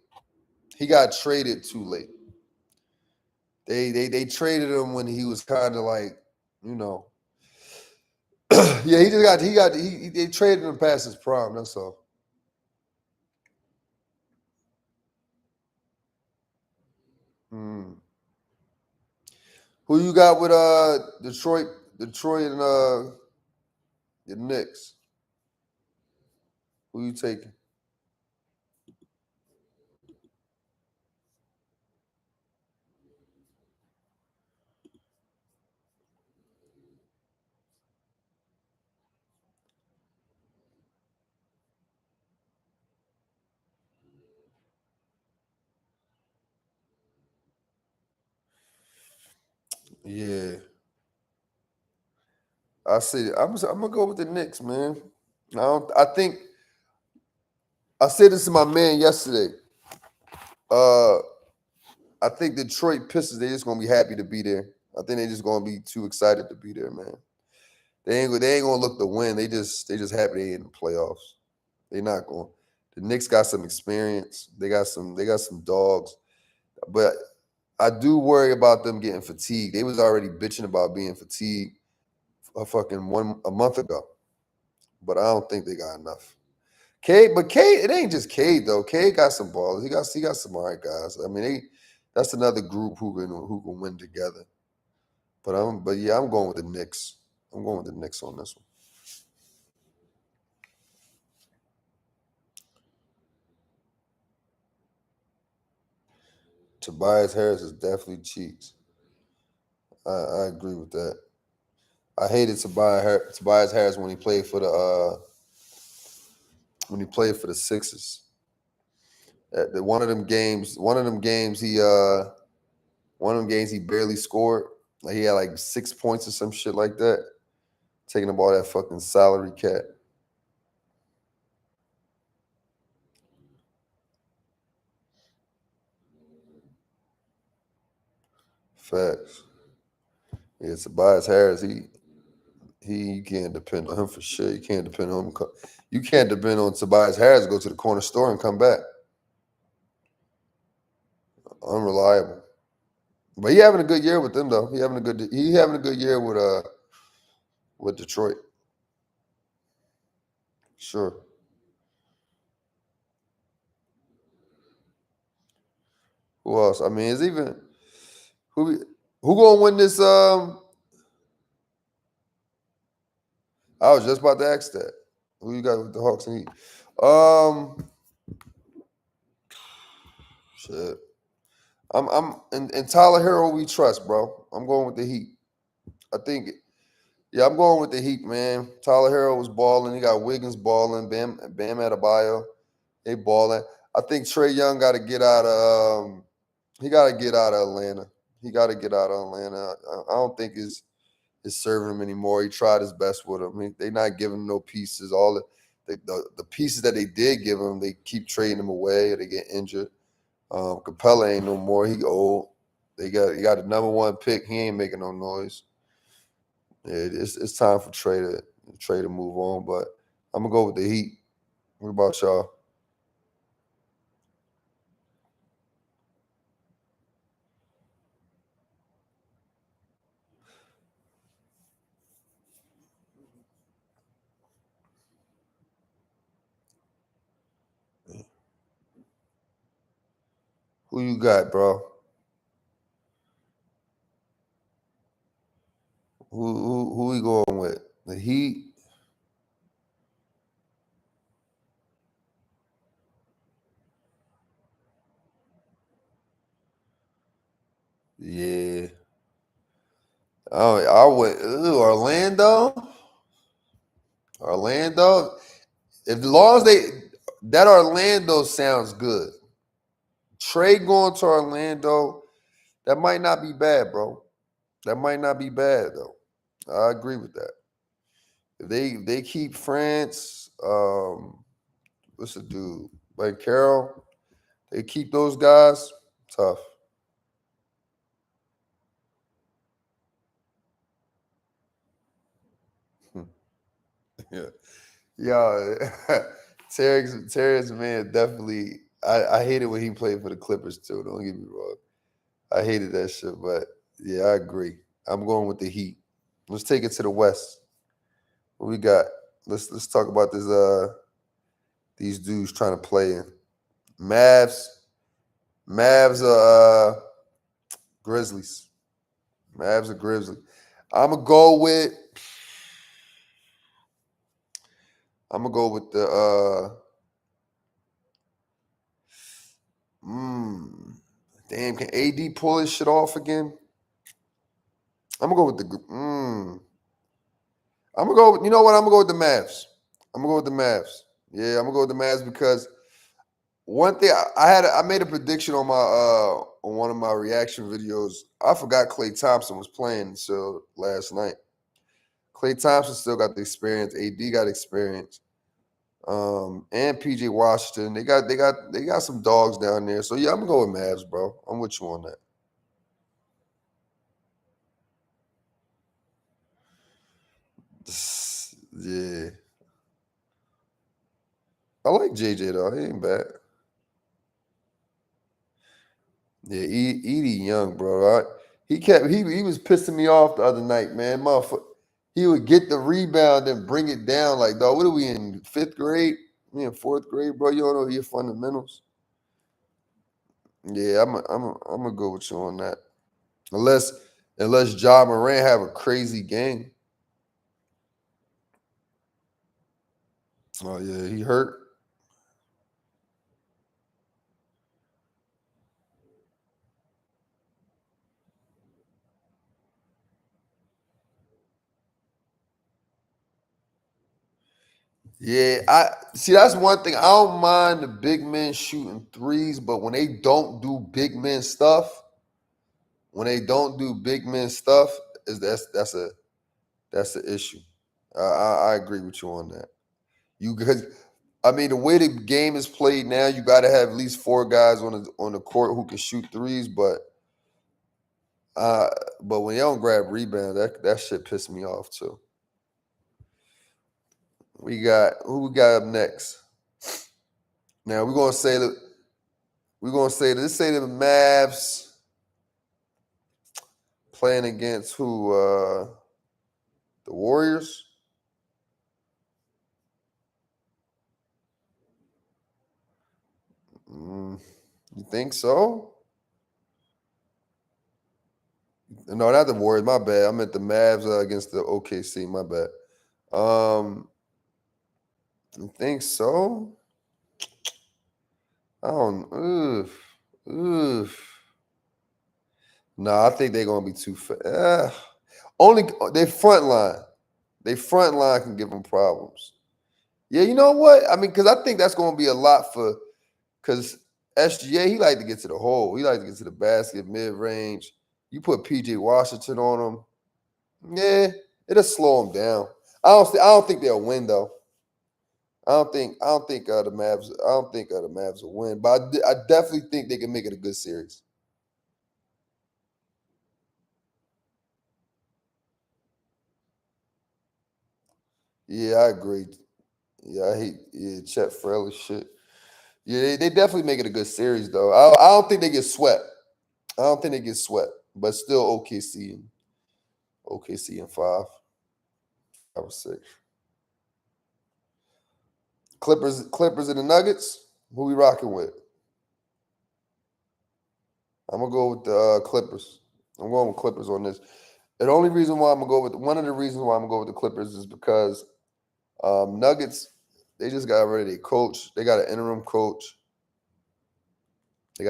He got traded too late. They traded him when he was kind of like, you know. Yeah, they traded him past his prime. That's all. Hmm. Who you got with Detroit and the Knicks? Who you taking? Yeah. I see. I'm gonna go with the Knicks, man. I think I said this to my man yesterday. I think Detroit Pistons, they just gonna be happy to be there. I think they just gonna be too excited to be there, man. They ain't gonna look to win. They just happy they in the playoffs. They not going. The Knicks got some experience. They got some dogs. But I do worry about them getting fatigued. They was already bitching about being fatigued a month ago. But I don't think they got enough. Cade, it ain't just Cade though. Cade got some ballers. He got some all right guys. I mean, that's another group who can win together. But I'm going with the Knicks. I'm going with the Knicks on this one. Tobias Harris is definitely cheeks. I agree with that. I hated Tobias Harris when he played for the Sixers. One of them games he barely scored. Like he had like 6 points or some shit like that. Taking up all that fucking salary cap. Facts. Yeah, Tobias Harris, you can't depend on him for shit. You can't depend on him. You can't depend on Tobias Harris to go to the corner store and come back. Unreliable. But he having a good year with them though. He having a good year with Detroit. Sure. Who else? I mean, who gonna win this? I was just about to ask that. Who you got with the Hawks and Heat? Shit. I'm in Tyler Hero we trust, bro. I'm going with the Heat. I think. Yeah, I'm going with the Heat, man. Tyler Hero was balling. He got Wiggins balling. Bam Adebayo, they balling. I think Trae Young got to get out of. He got to get out of Atlanta. I don't think it's serving him anymore. He tried his best with him. They not giving him no pieces. All the pieces that they did give him, they keep trading him away or they get injured. Capella ain't no more. He old. He got the number 1 pick. He ain't making no noise. Yeah, it's time for Trey to move on. But I'm gonna go with the Heat. What about y'all? Who you got, bro? Who we going with? The Heat. Yeah. Oh, I went Orlando. Orlando. If long as that Orlando sounds good. Trey going to Orlando, that might not be bad, bro. That might not be bad though. I agree with that. If they keep France, what's the dude? Like Carroll, they keep those guys, tough. Yeah. Yeah. Terrence man definitely I hated when he played for the Clippers too. Don't get me wrong. I hated that shit, but yeah, I agree. I'm going with the Heat. Let's take it to the West. What we got? Let's talk about this these dudes trying to play in. Mavs, Grizzlies. Mavs are Grizzlies. I'm gonna go with the damn, can AD pull his shit off again? I'm gonna go with I'm gonna go. You know what? I'm gonna go with the Mavs. I'm gonna go with the Mavs. Yeah, I'm gonna go with the Mavs because one thing I made a prediction on my on one of my reaction videos. I forgot Klay Thompson was playing until last night. Klay Thompson still got the experience. AD got experience. And PJ Washington. They got some dogs down there. So yeah, I'm gonna go with Mavs, bro. I'm with you on that. Yeah. I like JJ though. He ain't bad. Yeah, Edie Young, bro. He was pissing me off the other night, man. Motherfucker. He would get the rebound and bring it down. Like, dog, what are we in 5th grade? We in 4th grade, bro. You don't know your fundamentals. Yeah, I'm gonna go with you on that. Unless Ja Morant have a crazy game. Oh yeah, he hurt. Yeah, I see. That's one thing. I don't mind the big men shooting threes, but when they don't do big men stuff, is that's an issue. I agree with you on that. Because I mean the way the game is played now, you got to have at least 4 guys on the court who can shoot threes, but when you don't grab rebound, that shit pissed me off too. Who we got up next? Now we're gonna say that let's say the Mavs playing against who? The Warriors. You think so? No, not the Warriors. My bad. I meant the Mavs against the OKC. My bad. You think so? I don't. No, I think they're gonna be too fast. Only they front line. They front line can give them problems. Yeah, you know what? I mean, because I think that's gonna be a lot for because SGA, he like to get to the hole. He like to get to the basket, mid range. You put PJ Washington on him, yeah, it'll slow him down. I don't think they'll win though. I don't think the Mavs. I don't think the Mavs will win, but I definitely think they can make it a good series. Yeah, I agree. Yeah, I hate Chet Fraley shit. Yeah, they definitely make it a good series though. I don't think they get swept. I don't think they get swept, but still OKC in 5 or 6. Clippers and the Nuggets. Who we rocking with? I'm gonna go with the Clippers. I'm going with Clippers on this. And the only reason why I'm gonna go with one of the reasons why I'm gonna go with the Clippers is because Nuggets, they just got rid of their coach. They got an interim coach. It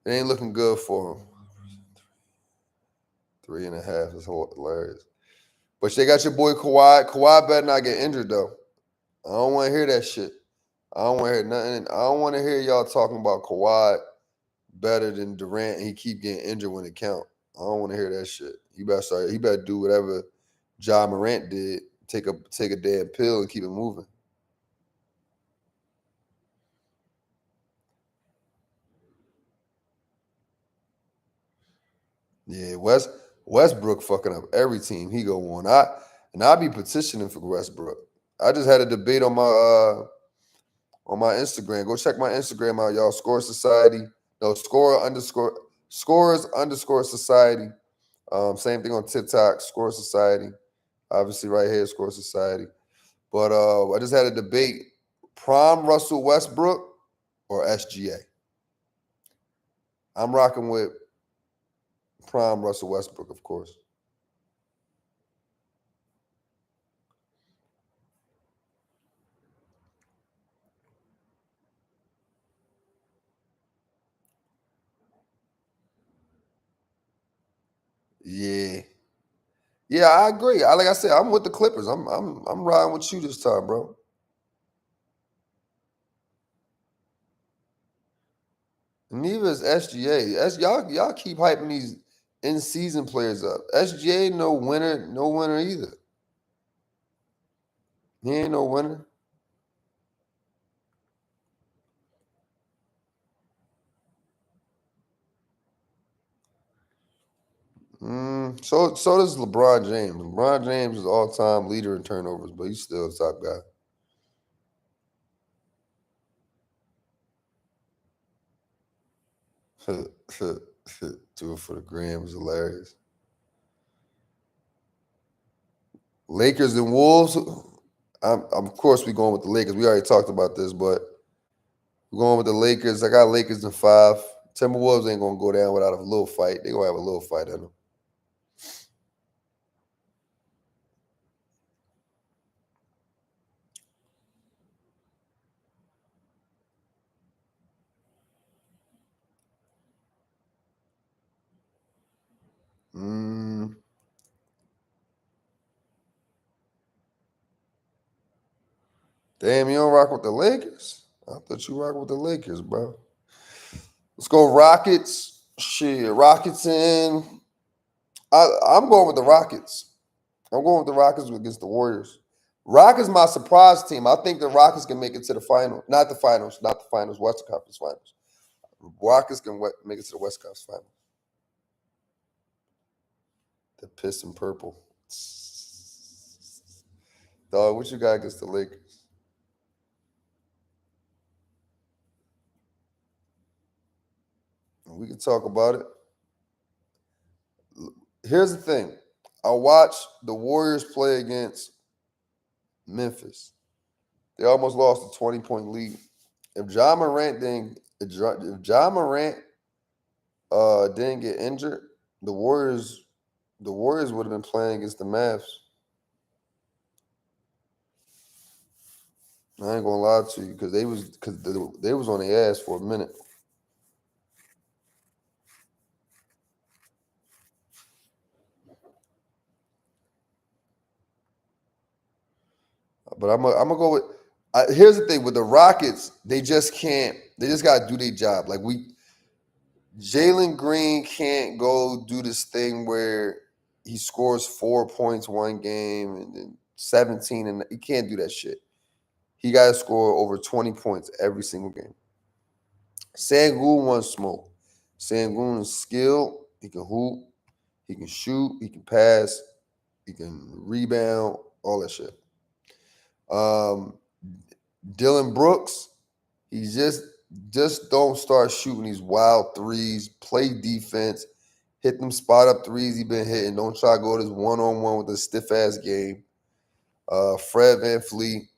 ain't looking good for them. 3.5 is hilarious. But they got your boy Kawhi. Kawhi better not get injured though. I don't want to hear that shit. I don't want to hear nothing. I don't want to hear y'all talking about Kawhi better than Durant and he keep getting injured when it count. I don't want to hear that shit. He better do whatever Ja Morant did. Take a damn pill and keep it moving. Yeah, Westbrook fucking up every team he go on. I be petitioning for Westbrook. I just had a debate on my Instagram. Go check my Instagram out, y'all. Score Society. No, Scorers underscore Society. Same thing on TikTok. Score Society. Obviously, right here, Score Society. But I just had a debate: Prime Russell Westbrook or SGA. I'm rocking with Prime Russell Westbrook, of course. Yeah. Yeah, I agree. Like I said, I'm with the Clippers. I'm riding with you this time, bro. Neither is SGA. Y'all keep hyping these in-season players up. SGA no winner either. He ain't no winner. So does LeBron James. LeBron James is all-time leader in turnovers, but he's still a top guy. Do it for the gram is hilarious. Lakers and Wolves. Of course, we're going with the Lakers. We already talked about this, but we're going with the Lakers. I got Lakers in 5. Timberwolves ain't gonna go down without a little fight. They're gonna have a little fight in them. Damn, you don't rock with the Lakers? I thought you rock with the Lakers, bro. Let's go Rockets. Shit, Rockets in. I'm going with the Rockets. I'm going with the Rockets against the Warriors. Rockets my surprise team. I think the Rockets can make it to the final. Not the finals. Western Conference Finals. Rockets can make it to the West Conference Finals. The piss and purple. Dog, what you got against the Lakers? We can talk about it. Here's the thing. I watched the Warriors play against Memphis. They almost lost a 20-point lead. If Ja Morant didn't get injured, the Warriors would have been playing against the Mavs. I ain't gonna lie to you because they was on their ass for a minute. But I'm gonna go with. Here's the thing with the Rockets, they just can't. They just gotta do their job. Like Jalen Green can't go do this thing where he scores 4 points one game and then 17, and he can't do that shit. He got to score over 20 points every single game. Sengun wants smoke. Sengun is skilled. He can hoop. He can shoot. He can pass. He can rebound. All that shit. Dylan Brooks, he just don't start shooting these wild threes. Play defense. Hit them spot up threes he been hitting. Don't try to go this one-on-one with a stiff-ass game. Fred VanVleet,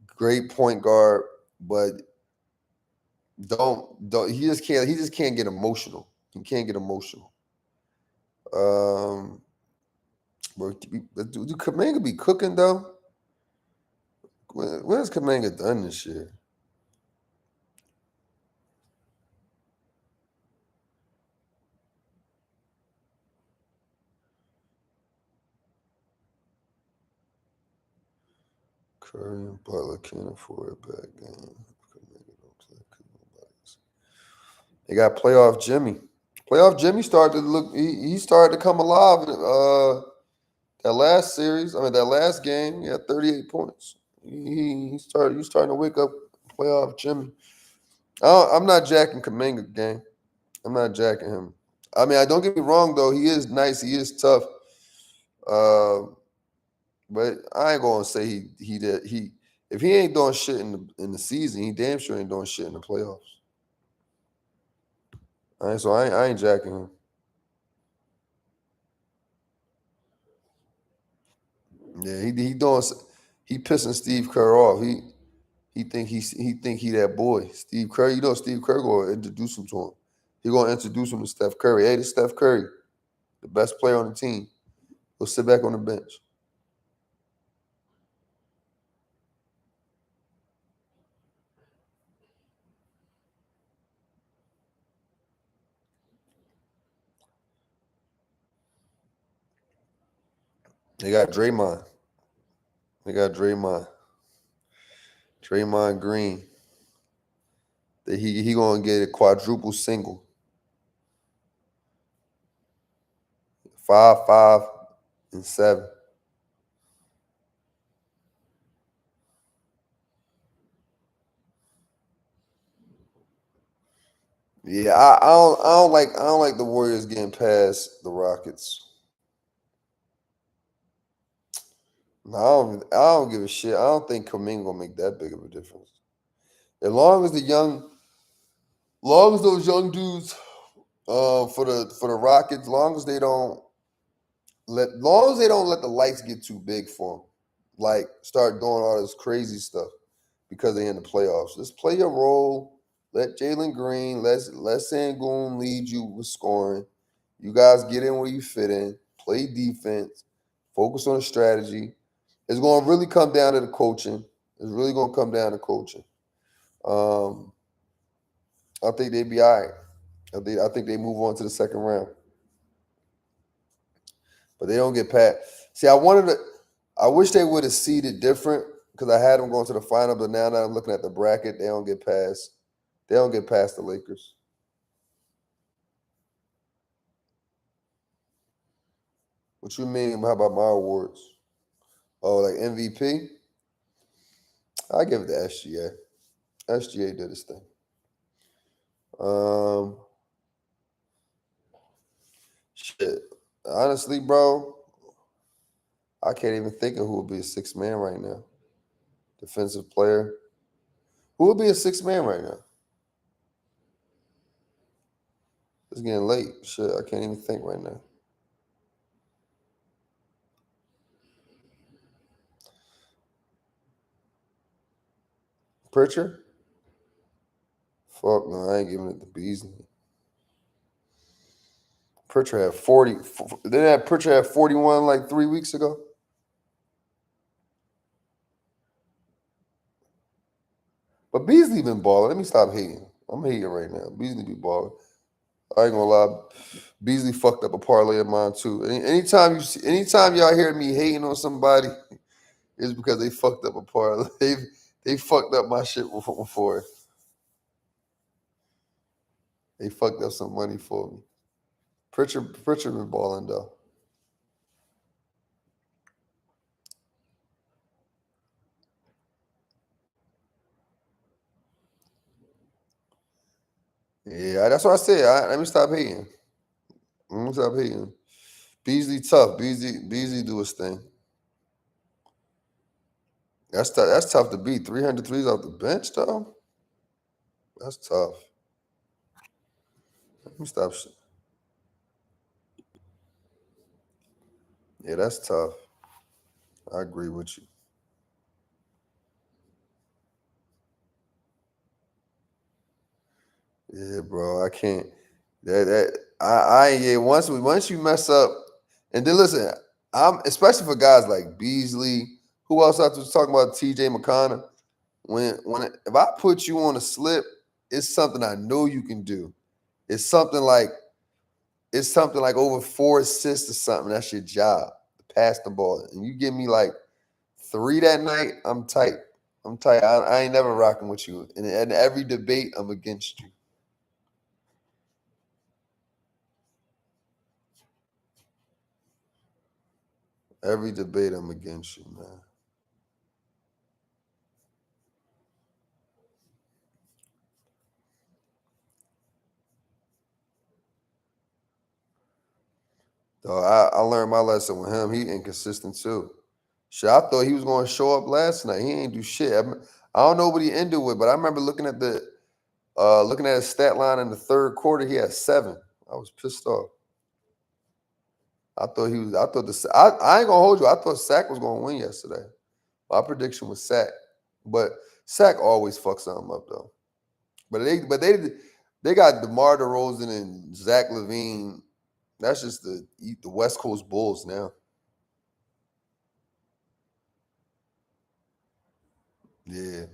great point guard, but don't he just can't get emotional. He can't get emotional. Do Kuminga be cooking though? When has Kuminga done this year? Curry and Butler can't afford a bad game. Kuminga don't play. They got playoff Jimmy. Playoff Jimmy started to look. He started to come alive. That last series, that last game, he had 38 points. He's starting to wake up. Playoff Jimmy. I'm not jacking Kuminga game. I'm not jacking him. Don't get me wrong though. He is nice. He is tough. But I ain't gonna say he did. If he ain't doing shit in the season, he damn sure ain't doing shit in the playoffs. All right, so I ain't jacking him. Yeah, he pissing Steve Kerr off. He think he that boy. Steve Curry, Steve Kerr gonna introduce him to him. He gonna introduce him to Steph Curry. Hey, this Steph Curry, the best player on the team. He'll sit back on the bench. They got Draymond. Draymond Green. He gonna get a quadruple single. 5, 5, and 7. Yeah, I don't like the Warriors getting past the Rockets. No, I don't give a shit. I don't think Kaminga gonna make that big of a difference. As long as those young dudes, for the Rockets, long as they don't let the lights get too big for them, like start doing all this crazy stuff because they're in the playoffs. Just play your role. Let Jalen Green, let Sangoon lead you with scoring. You guys get in where you fit in. Play defense. Focus on the strategy. It's going to really come down to the coaching. It's really going to come down to coaching. I think they'd be all right. I think they move on to the second round. But they don't get past. See, I wish they would have seeded different because I had them going to the final, but now that I'm looking at the bracket, they don't get past the Lakers. What you mean? How about my awards? Oh, like MVP? I give it to SGA. SGA did his thing. Shit. Honestly, bro, I can't even think of who would be a sixth man right now. Defensive player. Who would be a sixth man right now? It's getting late. Shit, I can't even think right now. Pritchard? Fuck no, I ain't giving it to Beasley. Pritchard had 40. Didn't Pritchard have 41 like 3 weeks ago? But Beasley been balling. Let me stop hating. I'm hating right now. Beasley be balling. I ain't gonna lie. Beasley fucked up a parlay of mine too. Anytime y'all hear me hating on somebody, it's because they fucked up a parlay. They fucked up my shit before. They fucked up some money for me. Pritchard been balling though. Yeah, that's what I said. Let me stop hating. Let me stop hating. Beasley tough. Beasley do his thing. That's tough to beat. 300 threes off the bench though. That's tough. Let me stop. Yeah, that's tough. I agree with you. Yeah, bro. I can't. Yeah. Once you mess up, and then listen, I'm especially for guys like Beasley. Who else I was talking about? T.J. McConnell. If I put you on a slip, it's something I know you can do. It's something like over 4 assists or something. That's your job. Pass the ball, and you give me like 3 that night. I'm tight. I ain't never rocking with you. And in every debate, I'm against you. Every debate, I'm against you, man. So I learned my lesson with him. He inconsistent too. Shit, I thought he was going to show up last night. He ain't do shit. I don't know what he ended with, but I remember looking at his stat line in the third quarter. He had 7. I was pissed off. I ain't gonna hold you. I thought Sack was gonna win yesterday. My prediction was Sack, but Sack always fucks something up though. But they got DeMar DeRozan and Zach LaVine. That's just the West Coast Bulls now. Yeah,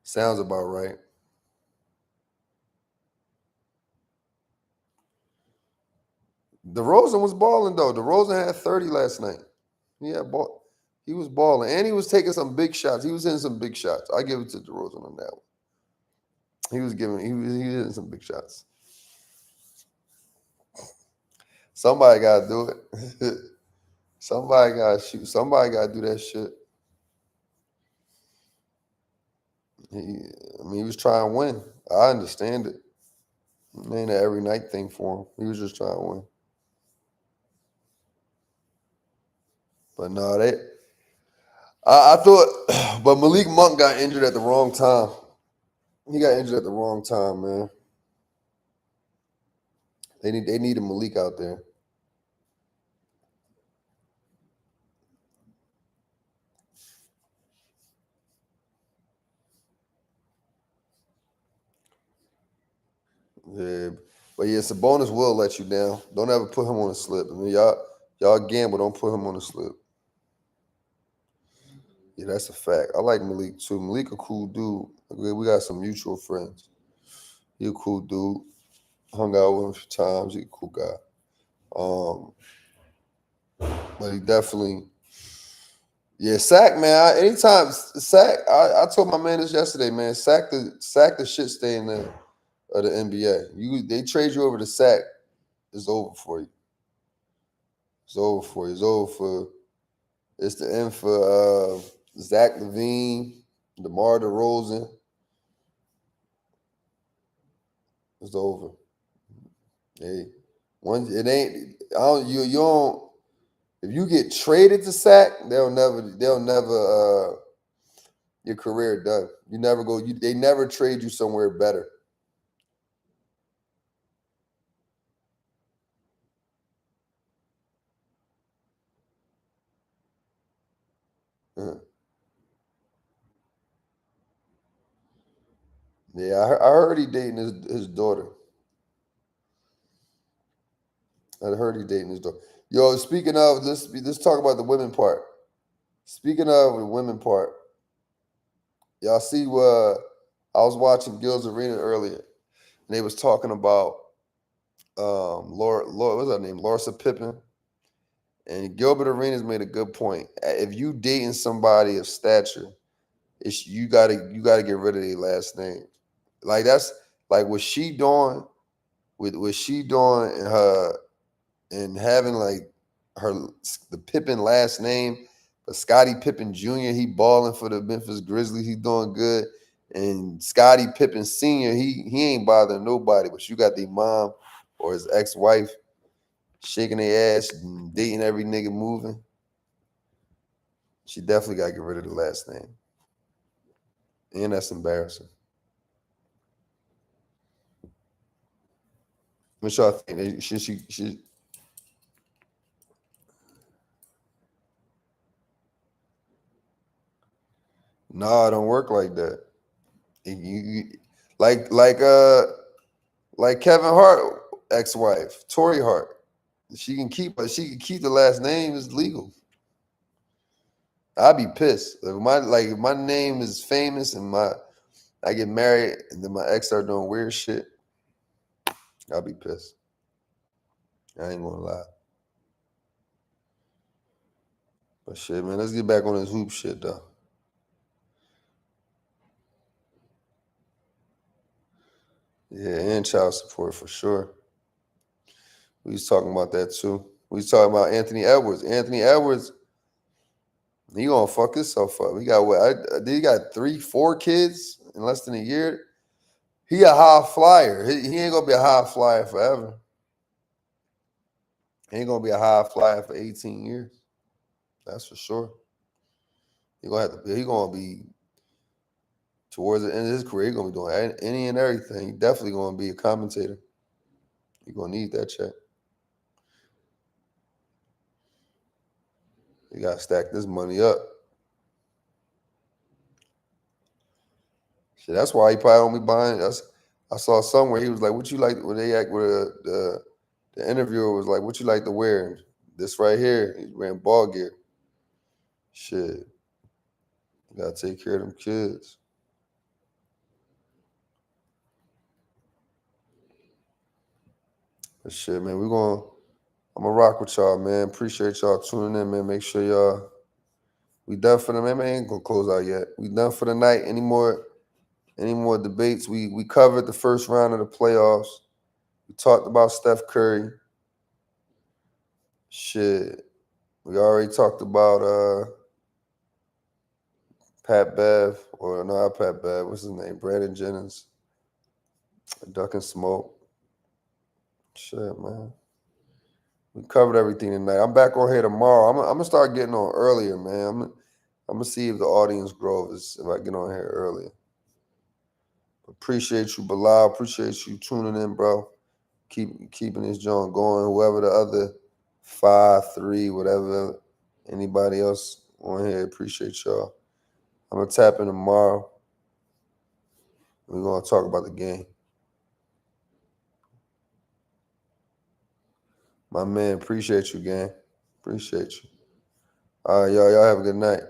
sounds about right. DeRozan was balling though. DeRozan had 30 last night. He was balling, and he was taking some big shots. He was hitting some big shots. I give it to DeRozan on that one. He was hitting some big shots. Somebody gotta do it. Somebody gotta shoot. Somebody gotta do that shit. He was trying to win. I understand it. It ain't an every night thing for him. He was just trying to win. But no, I thought, but Malik Monk got injured at the wrong time. He got injured at the wrong time, man. They needed Malik out there. Yeah, but yeah, Sabonis will let you down. Don't ever put him on a slip. I mean, y'all gamble. Don't put him on a slip. Yeah, that's a fact. I like Malik too. Malik a cool dude. We got some mutual friends. He a cool dude. Hung out with him a few times. He a cool guy. But he definitely, yeah, sack man. Anytime sack, I told my man this yesterday, man. Sack the shit stay in there of the NBA. They trade you over to sack, it's over for you. It's over for you. It's over for. It's the end for Zach LaVine, DeMar DeRozan. It's over. Hey, it ain't. I don't. You don't. If you get traded to sack, they'll never. Your career done. You never go. They never trade you somewhere better. Uh-huh. Yeah, I heard he dating his daughter. I heard he dating his daughter. Yo, speaking of, let's talk about the women part. Speaking of the women part, y'all see what I was watching Gil's Arena earlier, and they was talking about Laura what's her name? Larsa Pippen. And Gilbert Arenas made a good point. If you dating somebody of stature, you gotta get rid of their last name. Like that's like what she doing with what she doing and her and having like the Pippen last name, but Scottie Pippen Jr. he balling for the Memphis Grizzlies. He doing good. And Scottie Pippen Sr. he ain't bothering nobody. But you got the mom or his ex-wife shaking their ass and dating every nigga moving. She definitely got to get rid of the last name. And that's embarrassing. What y'all think? She No, it don't work like that. Like Kevin Hart ex-wife, Tory Hart. She can keep the last name. It's legal. I'd be pissed. If my name is famous and I get married and then my ex start doing weird shit, I'll be pissed. I ain't gonna lie. But shit, man, let's get back on this hoop shit though. Yeah, and child support for sure. We was talking about that too. We was talking about Anthony Edwards. Anthony Edwards, he gonna fuck himself up. He got what? He got 3-4 kids in less than a year. He a high flyer. He ain't gonna be a high flyer forever. He ain't gonna be a high flyer for 18 years. That's for sure. He gonna be towards the end of his career. He gonna be doing any and everything. He definitely gonna be a commentator. He gonna need that check. You gotta stack this money up. Shit, that's why he probably don't be buying. I saw somewhere he was like, "What you like?" When they act with the interviewer was like, "What you like to wear?" And this right here, he's wearing ball gear. Shit, you gotta take care of them kids. But shit, man, I'm gonna rock with y'all, man. Appreciate y'all tuning in, man. Make sure y'all. We done for the man. Man, ain't gonna close out yet. We done for the night. Any more debates? We covered the first round of the playoffs. We talked about Steph Curry. Shit. We already talked about Pat Bev, or not Pat Bev, what's his name? Brandon Jennings. Duck and Smoke. Shit, man. We covered everything tonight. I'm back on here tomorrow. I'm gonna start getting on earlier, man. I'm gonna see if the audience grows if I get on here earlier. Appreciate you, Bilal. Appreciate you tuning in, bro. Keeping this joint going. Whoever the other 5, 3, whatever, anybody else on here, appreciate y'all. I'm gonna tap in tomorrow. We're gonna talk about the game. My man, appreciate you, gang. Appreciate you. All right, y'all have a good night.